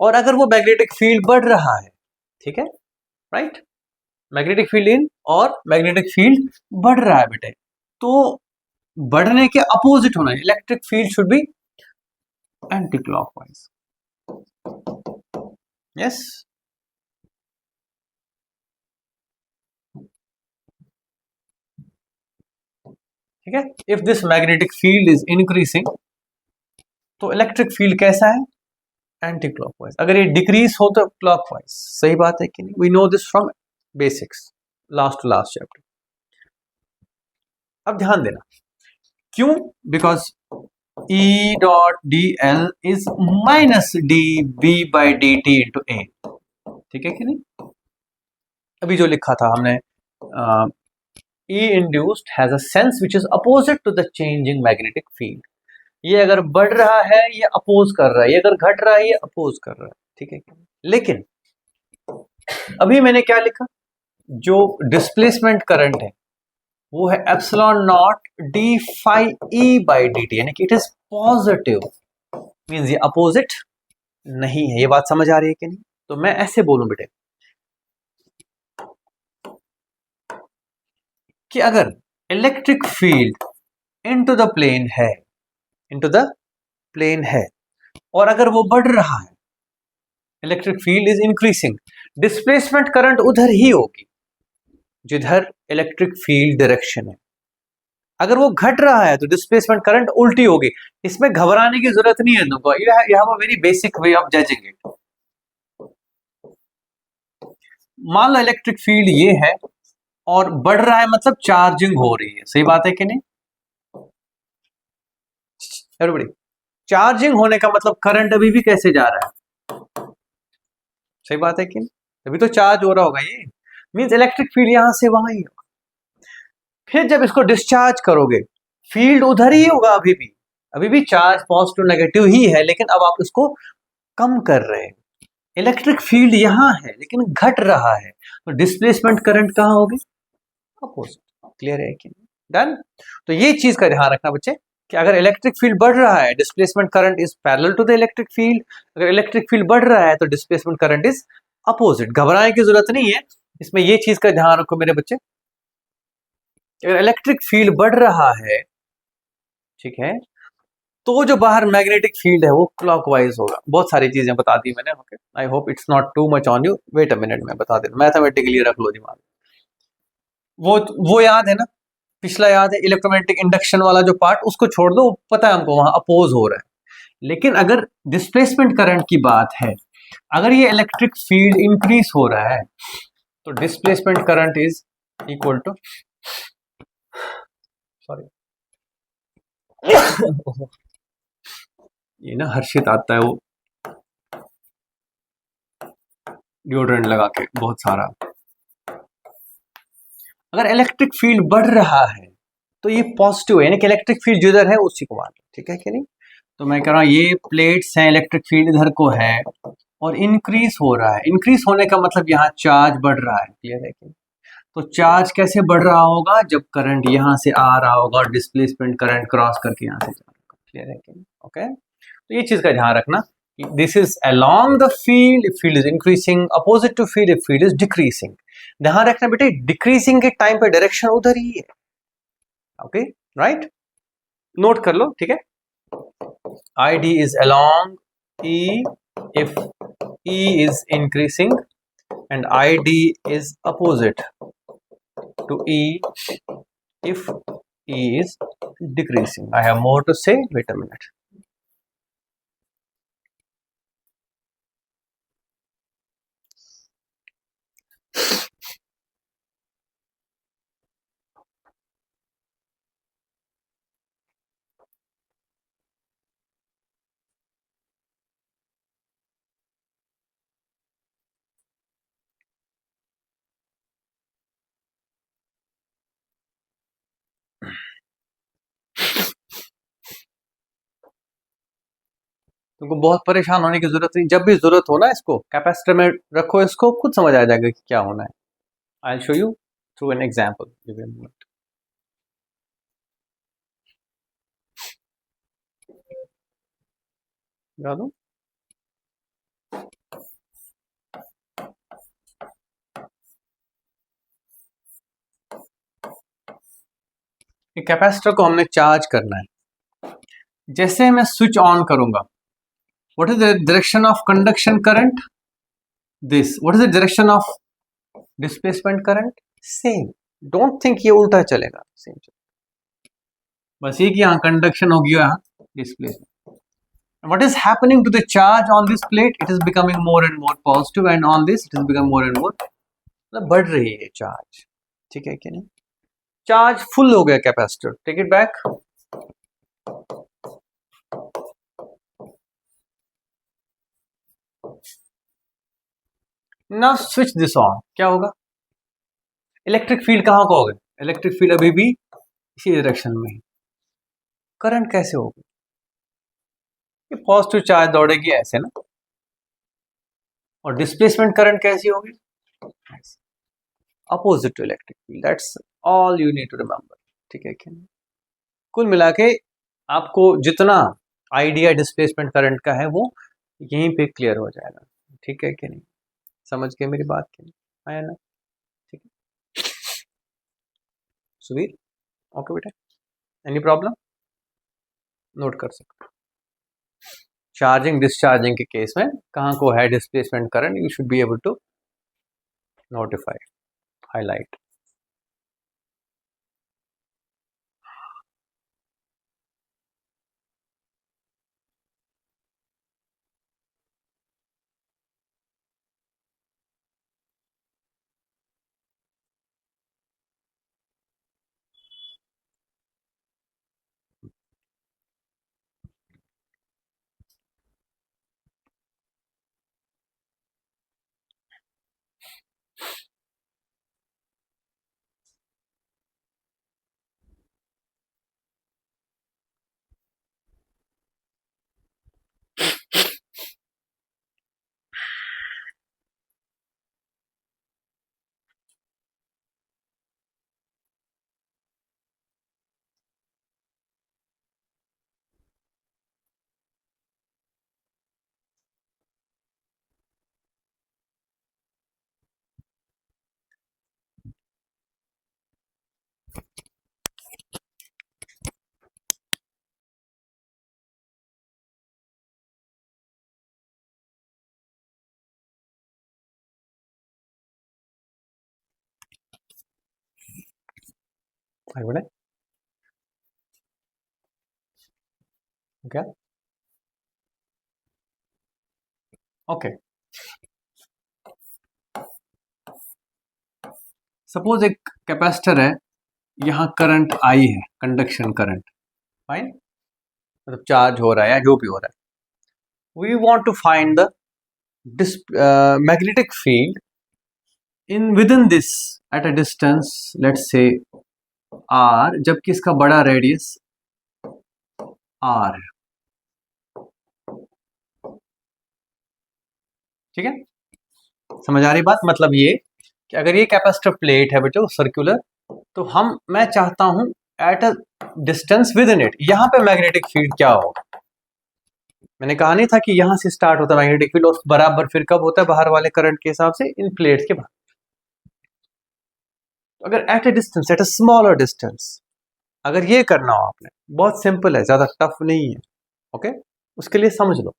और अगर वो मैग्नेटिक फील्ड बढ़ रहा है, ठीक है, राइट, मैग्नेटिक फील्ड इन और मैग्नेटिक फील्ड बढ़ रहा है बेटे, तो बढ़ने के अपोजिट होना है, electric field should be anti clockwise, yes. ठीक है, if this magnetic field is increasing तो इलेक्ट्रिक फील्ड कैसा है, एंटी क्लॉकवाइज। अगर ये डिक्रीज हो तो क्लॉकवाइज। सही बात है कि नहीं, we know this from basics, last to last chapter. अब ध्यान देना, क्यों, because E dot D L is minus D B by D T into A, ठीक है कि नहीं। अभी जो लिखा था हमने, E induced has a sense which is opposite to the changing magnetic field। ये अगर बढ़ रहा है ये अपोज कर रहा है, ये अगर घट रहा है ये अपोज कर रहा है, ठीक है। लेकिन अभी मैंने क्या लिखा, जो डिस्प्लेसमेंट करंट है वो है epsilon naught D phi E by D T, यानी कि इट इज पॉजिटिव, मींस ये अपोजिट नहीं है। ये बात समझ आ रही है कि नहीं। तो मैं ऐसे बोलूं बेटे कि अगर electric field into the plane है, इनटू द प्लेन है, और अगर वो बढ़ रहा है, electric field is increasing, displacement current उधर ही होगी जिधर इलेक्ट्रिक फील्ड डायरेक्शन है। अगर वो घट रहा है तो डिस्प्लेसमेंट करंट उल्टी होगी। इसमें घबराने की जरूरत नहीं है तुमको, you have a very basic way of judging it. मान लो इलेक्ट्रिक फील्ड ये है और बढ़ रहा है, मतलब चार्जिंग हो रही है, सही बात है कि नहीं एवरीबॉडी? चार्जिंग होने का मतलब करंट अभी भी कैसे जा रहा है, सही बात है कि नहीं? अभी तो चार्ज हो रहा होगा, ये मींस इलेक्ट्रिक फील्ड यहां से वहां ही होगा। फिर जब इसको डिस्चार्ज करोगे, फील्ड उधर ही होगा, अभी भी चार्ज पॉजिटिव नेगेटिव ही है, लेकिन अब आप इसको कम कर रहे हैं। इलेक्ट्रिक फील्ड यहां है लेकिन घट रहा है, तो डिस्प्लेसमेंट करंट कहां होगी, अपोजिट। क्लियर है कि नहीं? डन। तो ये चीज का ध्यान रखना बच्चे कि अगर इलेक्ट्रिक फील्ड बढ़ रहा है, displacement current is parallel to the electric field. अगर इलेक्ट्रिक फील्ड बढ़ रहा है तो डिस्प्लेसमेंट करंट इज अपोजिट। घबराने की जरूरत नहीं है, इसमें ये चीज का ध्यान रखो मेरे बच्चे। अगर इलेक्ट्रिक फील्ड बढ़ रहा है, ठीक है, तो जो बाहर मैग्नेटिक फील्ड है वो क्लॉकवाइज होगा। बहुत सारी चीजें बता दी मैंने, okay. I hope it's not too much on you. Wait a minute, मैं बता देता हूं, मैथमेटिकली रख लो दिमाग। वो याद है ना, पिछला याद है, इलेक्ट्रोमैग्नेटिक इंडक्शन वाला जो पार्ट, उसको छोड़ दो, पता है हमको वहां अपोज हो रहा है। लेकिन अगर डिस्प्लेसमेंट करंट की बात है, अगर ये इलेक्ट्रिक फील्ड इंक्रीज हो रहा है तो displacement current is equal to, sorry ये ना हर्षित आता है वो डिओड्रेंट लगा के बहुत सारा। अगर इलेक्ट्रिक फील्ड बढ़ रहा है तो ये पॉजिटिव है, यानी कि इलेक्ट्रिक फील्ड जिधर है उसी को मान लो, ठीक है कि नहीं? तो मैं कह रहा हूं ये प्लेट्स हैं, इलेक्ट्रिक फील्ड इधर को है और इंक्रीज हो रहा है। इंक्रीज होने का मतलब यहाँ चार्ज बढ़ रहा है, क्लियर है कि नहीं? तो चार्ज कैसे बढ़ रहा होगा, जब करंट यहाँ से आ रहा होगा और डिस्प्लेसमेंट करंट क्रॉस करके यहाँ से जा रहा होगा, क्लियर है कि नहीं? ओके, तो ये चीज का ध्यान रखना, this is along the field if field is increasing, opposite to field if field is decreasing. ध्यान रखना बेटे, डिक्रीजिंग के टाइम पे डायरेक्शन उधर ही है, ओके, राइट? नोट कर लो, ठीक है? id is along e if e is increasing and id is opposite to e if e is decreasing. I have more to say, wait a minute. तुमको बहुत परेशान होने की जरूरत नहीं, जब भी जरूरत हो ना इसको कैपेसिटर में रखो, इसको खुद समझ आ जाएगा कि क्या होना है। आई will show you through an example. Capacitor को हमने चार्ज करना है। जैसे मैं स्विच ऑन करूंगा, what is the direction of conduction current, this. What is the direction of displacement current, same. Don't think ये उल्टा चलेगा, सेम चलेगा। बस ये कि यहाँ कंडक्शन होगी, यहाँ displacement. What is happening to the charge on this plate? It is becoming more and more positive, and on this it is becoming more and more, मतलब बढ़ रही है चार्ज, ठीक है कि नहीं? चार्ज फुल हो गया कैपेसिटर, टेक इट बैक। ना स्विच दिस ऑन, क्या होगा? इलेक्ट्रिक फील्ड कहां को होगा? इलेक्ट्रिक फील्ड अभी भी इसी डायरेक्शन में। करंट कैसे होगी? ये पॉजिटिव चार्ज दौड़ेगी ऐसे ना, और डिस्प्लेसमेंट करंट कैसी होगी? Opposite to electric field. That's all you need to remember, ठीक है कि नहीं? कुल मिला के आपको जितना आइडिया डिस्प्लेसमेंट करंट का है वो यहीं पे क्लियर हो जाएगा, ठीक है कि नहीं? समझ गए मेरी बात की नहीं? आया ना? ठीक है सुवीर, ओके बेटा, एनी प्रॉब्लम? नोट कर सकते। चार्जिंग डिस्चार्जिंग के केस में कहाँ को है displacement current, you should be able to notify, highlight. आगे बढ़े। क्या? ओके, सपोज एक कैपेसिटर है, यहां करंट आई है, कंडक्शन करंट, फाइन, मतलब चार्ज हो रहा है या जो भी हो रहा है। We want to find the magnetic field in within this at a distance, let's say r, जबकि इसका बड़ा रेडियस r, ठीक है। समझ आ रही बात? मतलब ये कि अगर ये कैपेसिटर प्लेट है बेटो सर्कुलर, तो मैं चाहता हूं at a distance with in it, यहां पे मैग्नेटिक फील्ड क्या होगा। मैंने कहा नहीं था कि यहां से स्टार्ट होता है मैग्नेटिक फील्ड और बराबर फिर कब होता है बाहर वाले करंट के हिसाब से इन प्लेट्स के बाहर। अगर at a distance, at a smaller distance, अगर ये करना हो आपने, बहुत सिंपल है, ज्यादा टफ नहीं है। ओके, उसके लिए समझ लो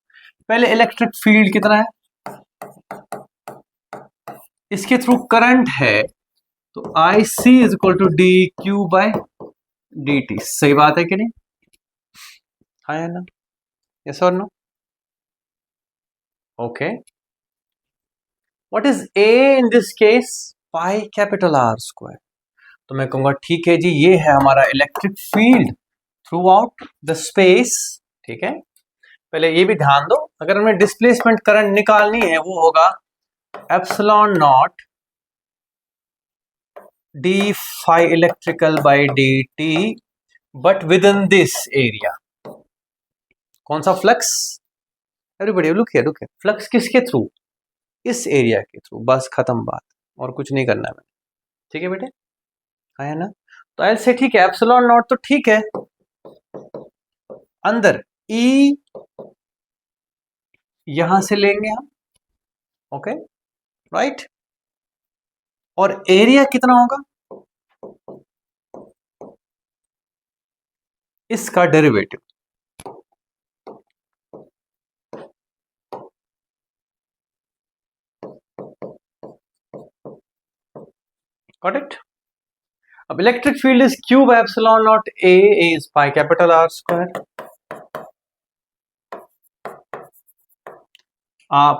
पहले इलेक्ट्रिक फील्ड कितना है, इसके थ्रू करंट है, तो I C is equal to D Q by D T. सही बात है कि नहीं? हाँ या ना? यस और no? Okay, what is A in this case? Pi capital R square. तो मैं कहूंगा ठीक है जी, ये है हमारा electric field throughout the space. ठीक है, पहले ये भी ध्यान दो, अगर हमें डिस्प्लेसमेंट करंट निकालनी है वो होगा epsilon naught D phi electrical by D T, but within this area. कौन सा flux? Everybody look here, look here, flux किसके थ्रू? इस एरिया के थ्रू, बस खत्म बात, और कुछ नहीं करना है। ठीक है बेटे, है ना? तो ऐसे ठीक है, एप्सिलॉन नॉट तो ठीक है, अंदर ई यहां से लेंगे हम, ओके राइट, और एरिया कितना होगा? इसका डेरिवेटिव, गॉट इट? अब electric field is Q by epsilon naught, A is pi capital R square,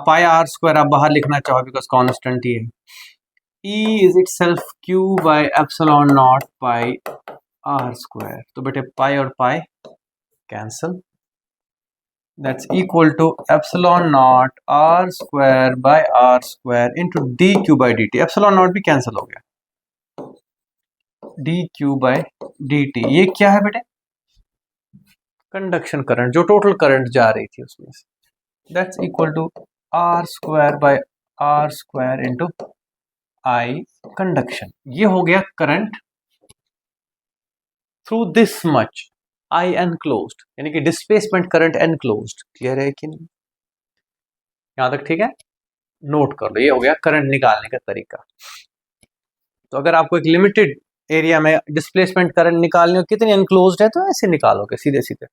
pi R square आप बाहर लिखना चाहो बिकॉज कांस्टेंट ही है। E is itself Q by epsilon naught pi R square, तो बेटे pi और pi cancel, that's equal to epsilon naught r square by r square into dq by dt। epsilon naught भी cancel हो गया, dq by dt। ये क्या है बेटे? कंडक्शन करंट, जो टोटल करंट जा रही थी उसमें से, that's equal to r square by r square into I conduction. ये हो गया current through this much I enclosed, यानी कि डिस्प्लेसमेंट करंट एनक्लोज्ड। क्लियर है कि नहीं? यहां तक ठीक है? नोट कर लो, ये हो गया करंट निकालने का तरीका। तो अगर आपको एक लिमिटेड एरिया में डिस्प्लेसमेंट करंट निकालनी हो, कितनी एनक्लोज्ड है, तो ऐसे निकालोगे सीधे सीधे।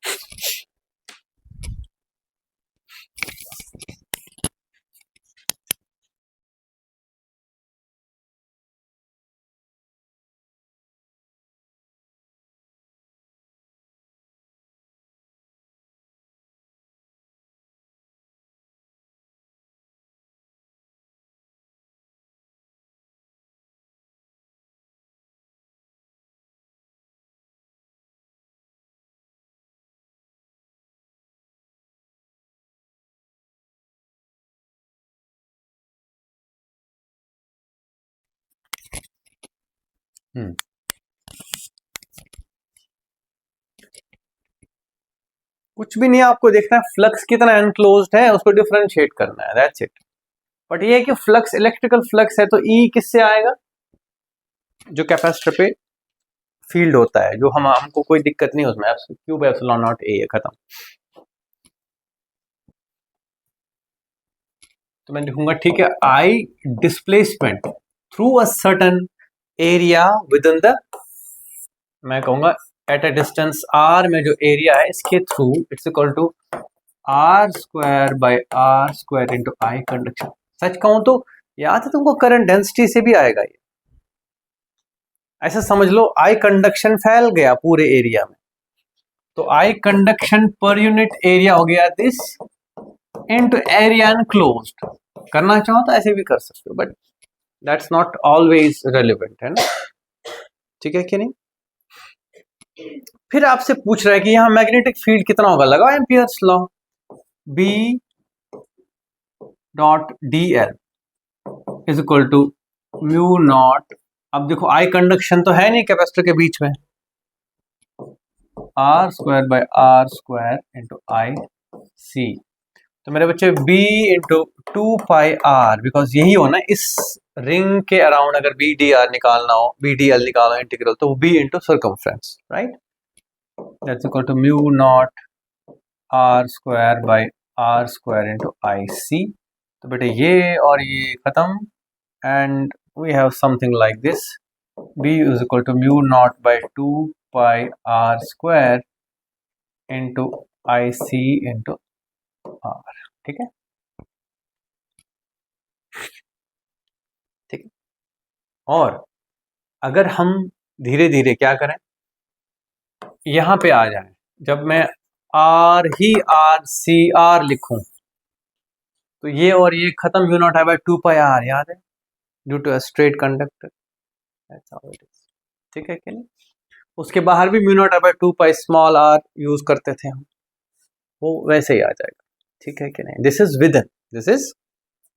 कुछ भी नहीं, आपको देखना है फ्लक्स कितना एनक्लोज्ड है, उसको डिफरेंशिएट करना है, दैट्स इट। बट ये है कि फ्लक्स इलेक्ट्रिकल फ्लक्स है, तो ई किससे आएगा? जो कैपेसिटर पे फील्ड होता है, जो हमको कोई दिक्कत नहीं उसमें, क्यूब एप्सिलॉन नॉट ए है, खत्म। तो मैं लिखूंगा ठीक है, I displacement through a certain area within the, मैं कहूंगा एट अ डिस्टेंस आर में जो एरिया है इसके थ्रू, it's equal to R square by R square into I conduction. सच कहूं तो याद है तुमको, करंट डेंसिटी से भी आएगा ये, ऐसा समझ लो आई कंडक्शन फैल गया पूरे एरिया में, तो आई कंडक्शन पर यूनिट एरिया हो गया दिस इनटू एरिया एनक्लोज्ड। करना चाहो तो ऐसे भी कर सकते हो, but that's not always relevant, है ना, ठीक है कि नहीं। फिर आपसे पूछ रहा है कि यहाँ मैग्नेटिक फील्ड कितना होगा, लगाओ Ampere's law, B dot D L is equal to mu naught. अब देखो आई कंडक्शन तो है नहीं कैपेसिटर के बीच में, R square by R square into I C. तो मेरे बच्चे B इंटू 2πr, बिकॉज यही हो ना इस रिंग के अराउंड, अगर बी डी आर निकालना हो, बी डी एल निकालना इंटीग्रल, तो B into circumference, right, that's equal to mu not R square by R square into I C. तो बेटे ये और ये खत्म, and we have something like this, B is equal to mu not by 2πr square into I C into R. ठीक है, ठीक है। और अगर हम धीरे धीरे क्या करें, यहां पे आ जाए, जब मैं आर ही आर सी आर लिखूं, तो ये और ये खत्म, यू नॉट है बाय 2πr, याद है, due to a straight conductor, ठीक है कि नहीं। उसके बाहर भी म्यू नॉट है बाय 2π स्मॉल आर यूज करते थे हम, वो वैसे ही आ जाएगा, ठीक है कि नहीं। This is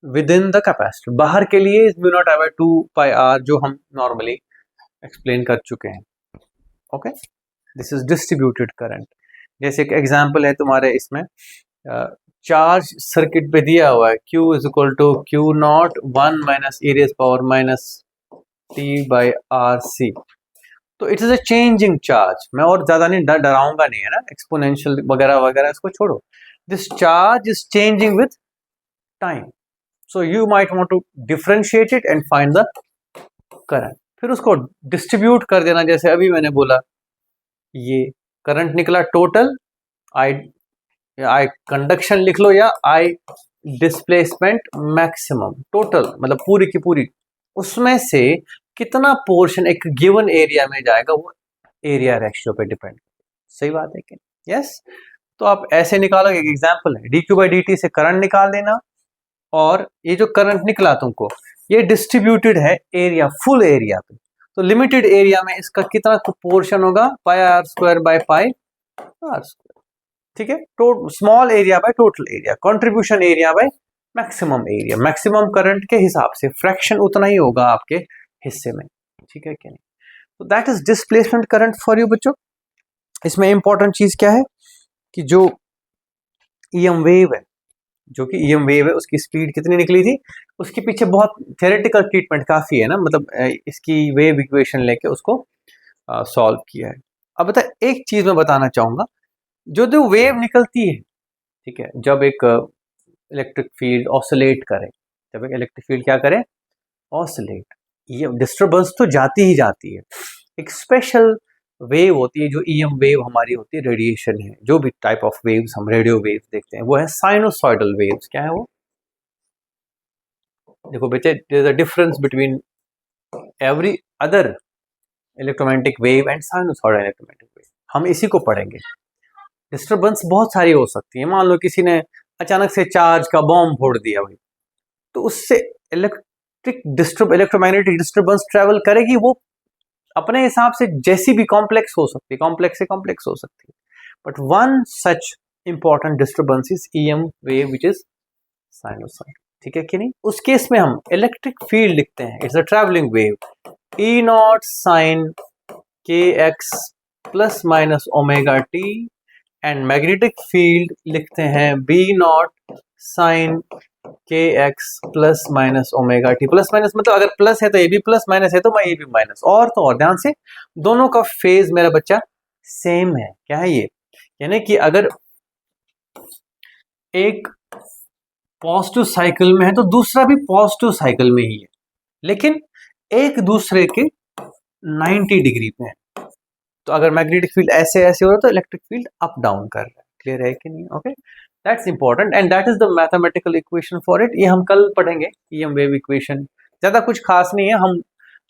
with in the capacitor, बाहर के लिए म्यू नॉट है बाय 2πr जो हम नॉर्मली एक्सप्लेन कर चुके हैं, okay. This is distributed current. जैसे एक एग्जांपल है तुम्हारे इसमें, चार्ज सर्किट पे दिया हुआ है Q is equal to Q not 1 minus e raise power minus t by R C. तो it is a changing charge, मैं और ज्यादा नहीं डराऊंगा नहीं, है ना, एक्सपोनेंशियल वगैरह वगैरह इसको छोड़ो, this charge is changing with time, so you might want to differentiate it and find the current, फिर उसको डिस्ट्रीब्यूट कर देना। जैसे अभी मैंने बोला, ये करंट निकला टोटल, आई कंडक्शन लिख लो या आई डिस्प्लेसमेंट मैक्सिमम, टोटल मतलब पूरी की पूरी, उसमें से कितना पोर्शन एक गिवन एरिया में जाएगा, वो एरिया रेशियो पे डिपेंड। सही बात है कि यस। तो आप ऐसे निकालो, एक एग्जांपल है, dq बाई dt से करंट निकाल देना, और ये जो करंट निकला तुमको, ये डिस्ट्रीब्यूटेड है एरिया, फुल एरिया पे, तो लिमिटेड एरिया में इसका कितना पोर्शन होगा, pi R square by pi R square, ठीक है। तो small area by total area, contribution area by maximum area, maximum current के हिसाब से फ्रैक्शन उतना ही होगा आपके हिस्से में, ठीक है कि नहीं। तो that is displacement current for you बच्चों। इसमें इंपॉर्टेंट चीज क्या है कि जो ईएम वेव है, जो कि ईएम वेव है, उसकी स्पीड कितनी निकली थी, उसके पीछे बहुत थ्योरेटिकल ट्रीटमेंट काफी है ना, मतलब इसकी वेव इक्वेशन लेके उसको सॉल्व किया है। अब बता, एक चीज मैं बताना चाहूंगा, जो वेव निकलती है, ठीक है, जब एक इलेक्ट्रिक फील्ड ऑसिलेट करे, जब एक इलेक्ट्रिक फील्ड क्या करे, ऑसिलेट, ये डिस्टर्बेंस तो जाती ही जाती है, एक स्पेशल वेव होती है जो ईएम वेव हमारी होती है, रेडिएशन है, जो भी टाइप ऑफ वेव्स हम रेडियो वेव्स देखते हैं वो है साइनोसॉइडल वेव्स। क्या है वो, देखो बेटे, there is a difference between every other electromagnetic wave and sinusoidal electromagnetic wave, हम इसी को पढ़ेंगे। डिस्टर्बेंस बहुत सारी हो सकती है, मान लो किसी ने अचानक से चार्ज का बॉम्ब फोड़ दिया भाई, तो उससे इलेक्ट्रोमैग्नेटिक डिस्टर्बेंस ट्रेवल करेगी, वो अपने हिसाब से जैसी भी कॉम्प्लेक्स हो सकती है, कॉम्प्लेक्स से कॉम्प्लेक्स हो सकती है, but one such important disturbance is EM wave which is sinusoid, ठीक है कि नहीं। उस केस में हम इलेक्ट्रिक फील्ड लिखते हैं, it's a travelling wave, E not sine K X plus minus omega T, and magnetic field लिखते हैं B not sine K X plus minus omega T, plus minus मतलब अगर प्लस है तो ये भी प्लस, माइनस है तो मैं ये भी माइनस, और तो और ध्यान से दोनों का फेज मेरा बच्चा सेम है। क्या है ये, यानी कि अगर एक पॉजिटिव साइकिल में है तो दूसरा भी पॉजिटिव साइकिल में ही है, लेकिन एक दूसरे के 90 डिग्री पे है। तो अगर मैग्नेटिक फील्ड ऐसे ऐसे हो रहा है तो इलेक्ट्रिक फील्ड अप डाउन कर रहा है। क्लियर है कि नहीं, okay, that's important and that is the mathematical equation for it. ये हम कल पढ़ेंगे, ईएम वेव इक्वेशन, ज्यादा कुछ खास नहीं है, हम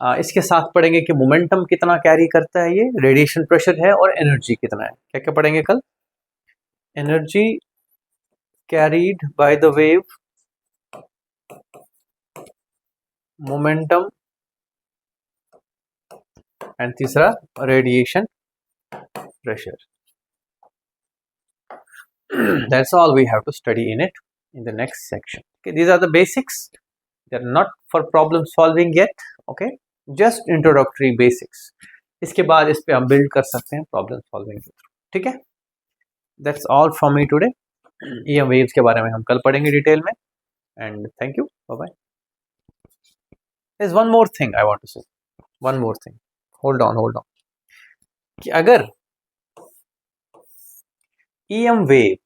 इसके साथ पढ़ेंगे कि मोमेंटम कितना कैरी करता है, ये रेडिएशन प्रेशर है, और एनर्जी कितना है। क्या क्या पढ़ेंगे कल? Energy carried by the wave, momentum, and तीसरा radiation pressure. That's all we have to study in it in the next section. Okay, these are the basics. They're not for problem solving yet. Okay, just introductory basics. इसके बाद इस पे हम build कर सकते हैं problem solving के through. ठीक है? That's all from me today. EM waves के बारे में हम कल पढ़ेंगे डिटेल में. And thank you. Bye bye. There's one more thing I want to say. One more thing. Hold on. कि अगर EM वेव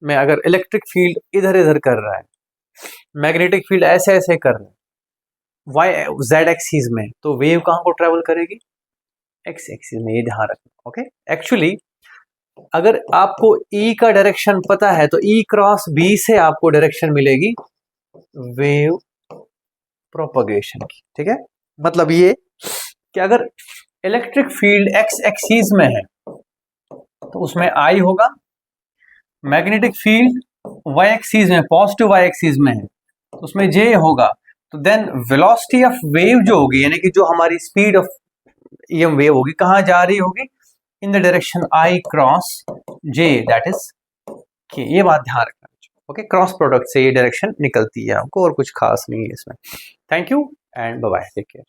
में अगर इलेक्ट्रिक फील्ड इधर इधर कर रहा है, मैग्नेटिक फील्ड ऐसे ऐसे कर रहा है, वाई जेड एक्सिस में, तो वेव कहाँ को ट्रेवल करेगी? एक्स एक्सिस में, ये ध्यान रखना। ओके, एक्चुअली अगर आपको E का डायरेक्शन पता है तो E क्रॉस B से आपको डायरेक्शन मिलेगी वेव प्रोपगेशन की। ठीक है, मतलब ये कि अगर इलेक्ट्रिक फील्ड एक्स एक्सिस में है तो उसमें I होगा, मैग्नेटिक फील्ड वाई एक्सिस में, पॉजिटिव वाई एक्सिस में है तो उसमें J होगा। तो देन वेलोसिटी ऑफ वेव जो होगी, यानी कि जो हमारी स्पीड ऑफ EM वेव होगी, कहाँ जा रही होगी? In the direction I cross J, that is K। ये बात ध्यान रखना। ओके, क्रॉस प्रोडक्ट से ये डायरेक्शन निकलती है हमको, और कुछ खास नहीं है इसमें। Thank you and bye bye, take care.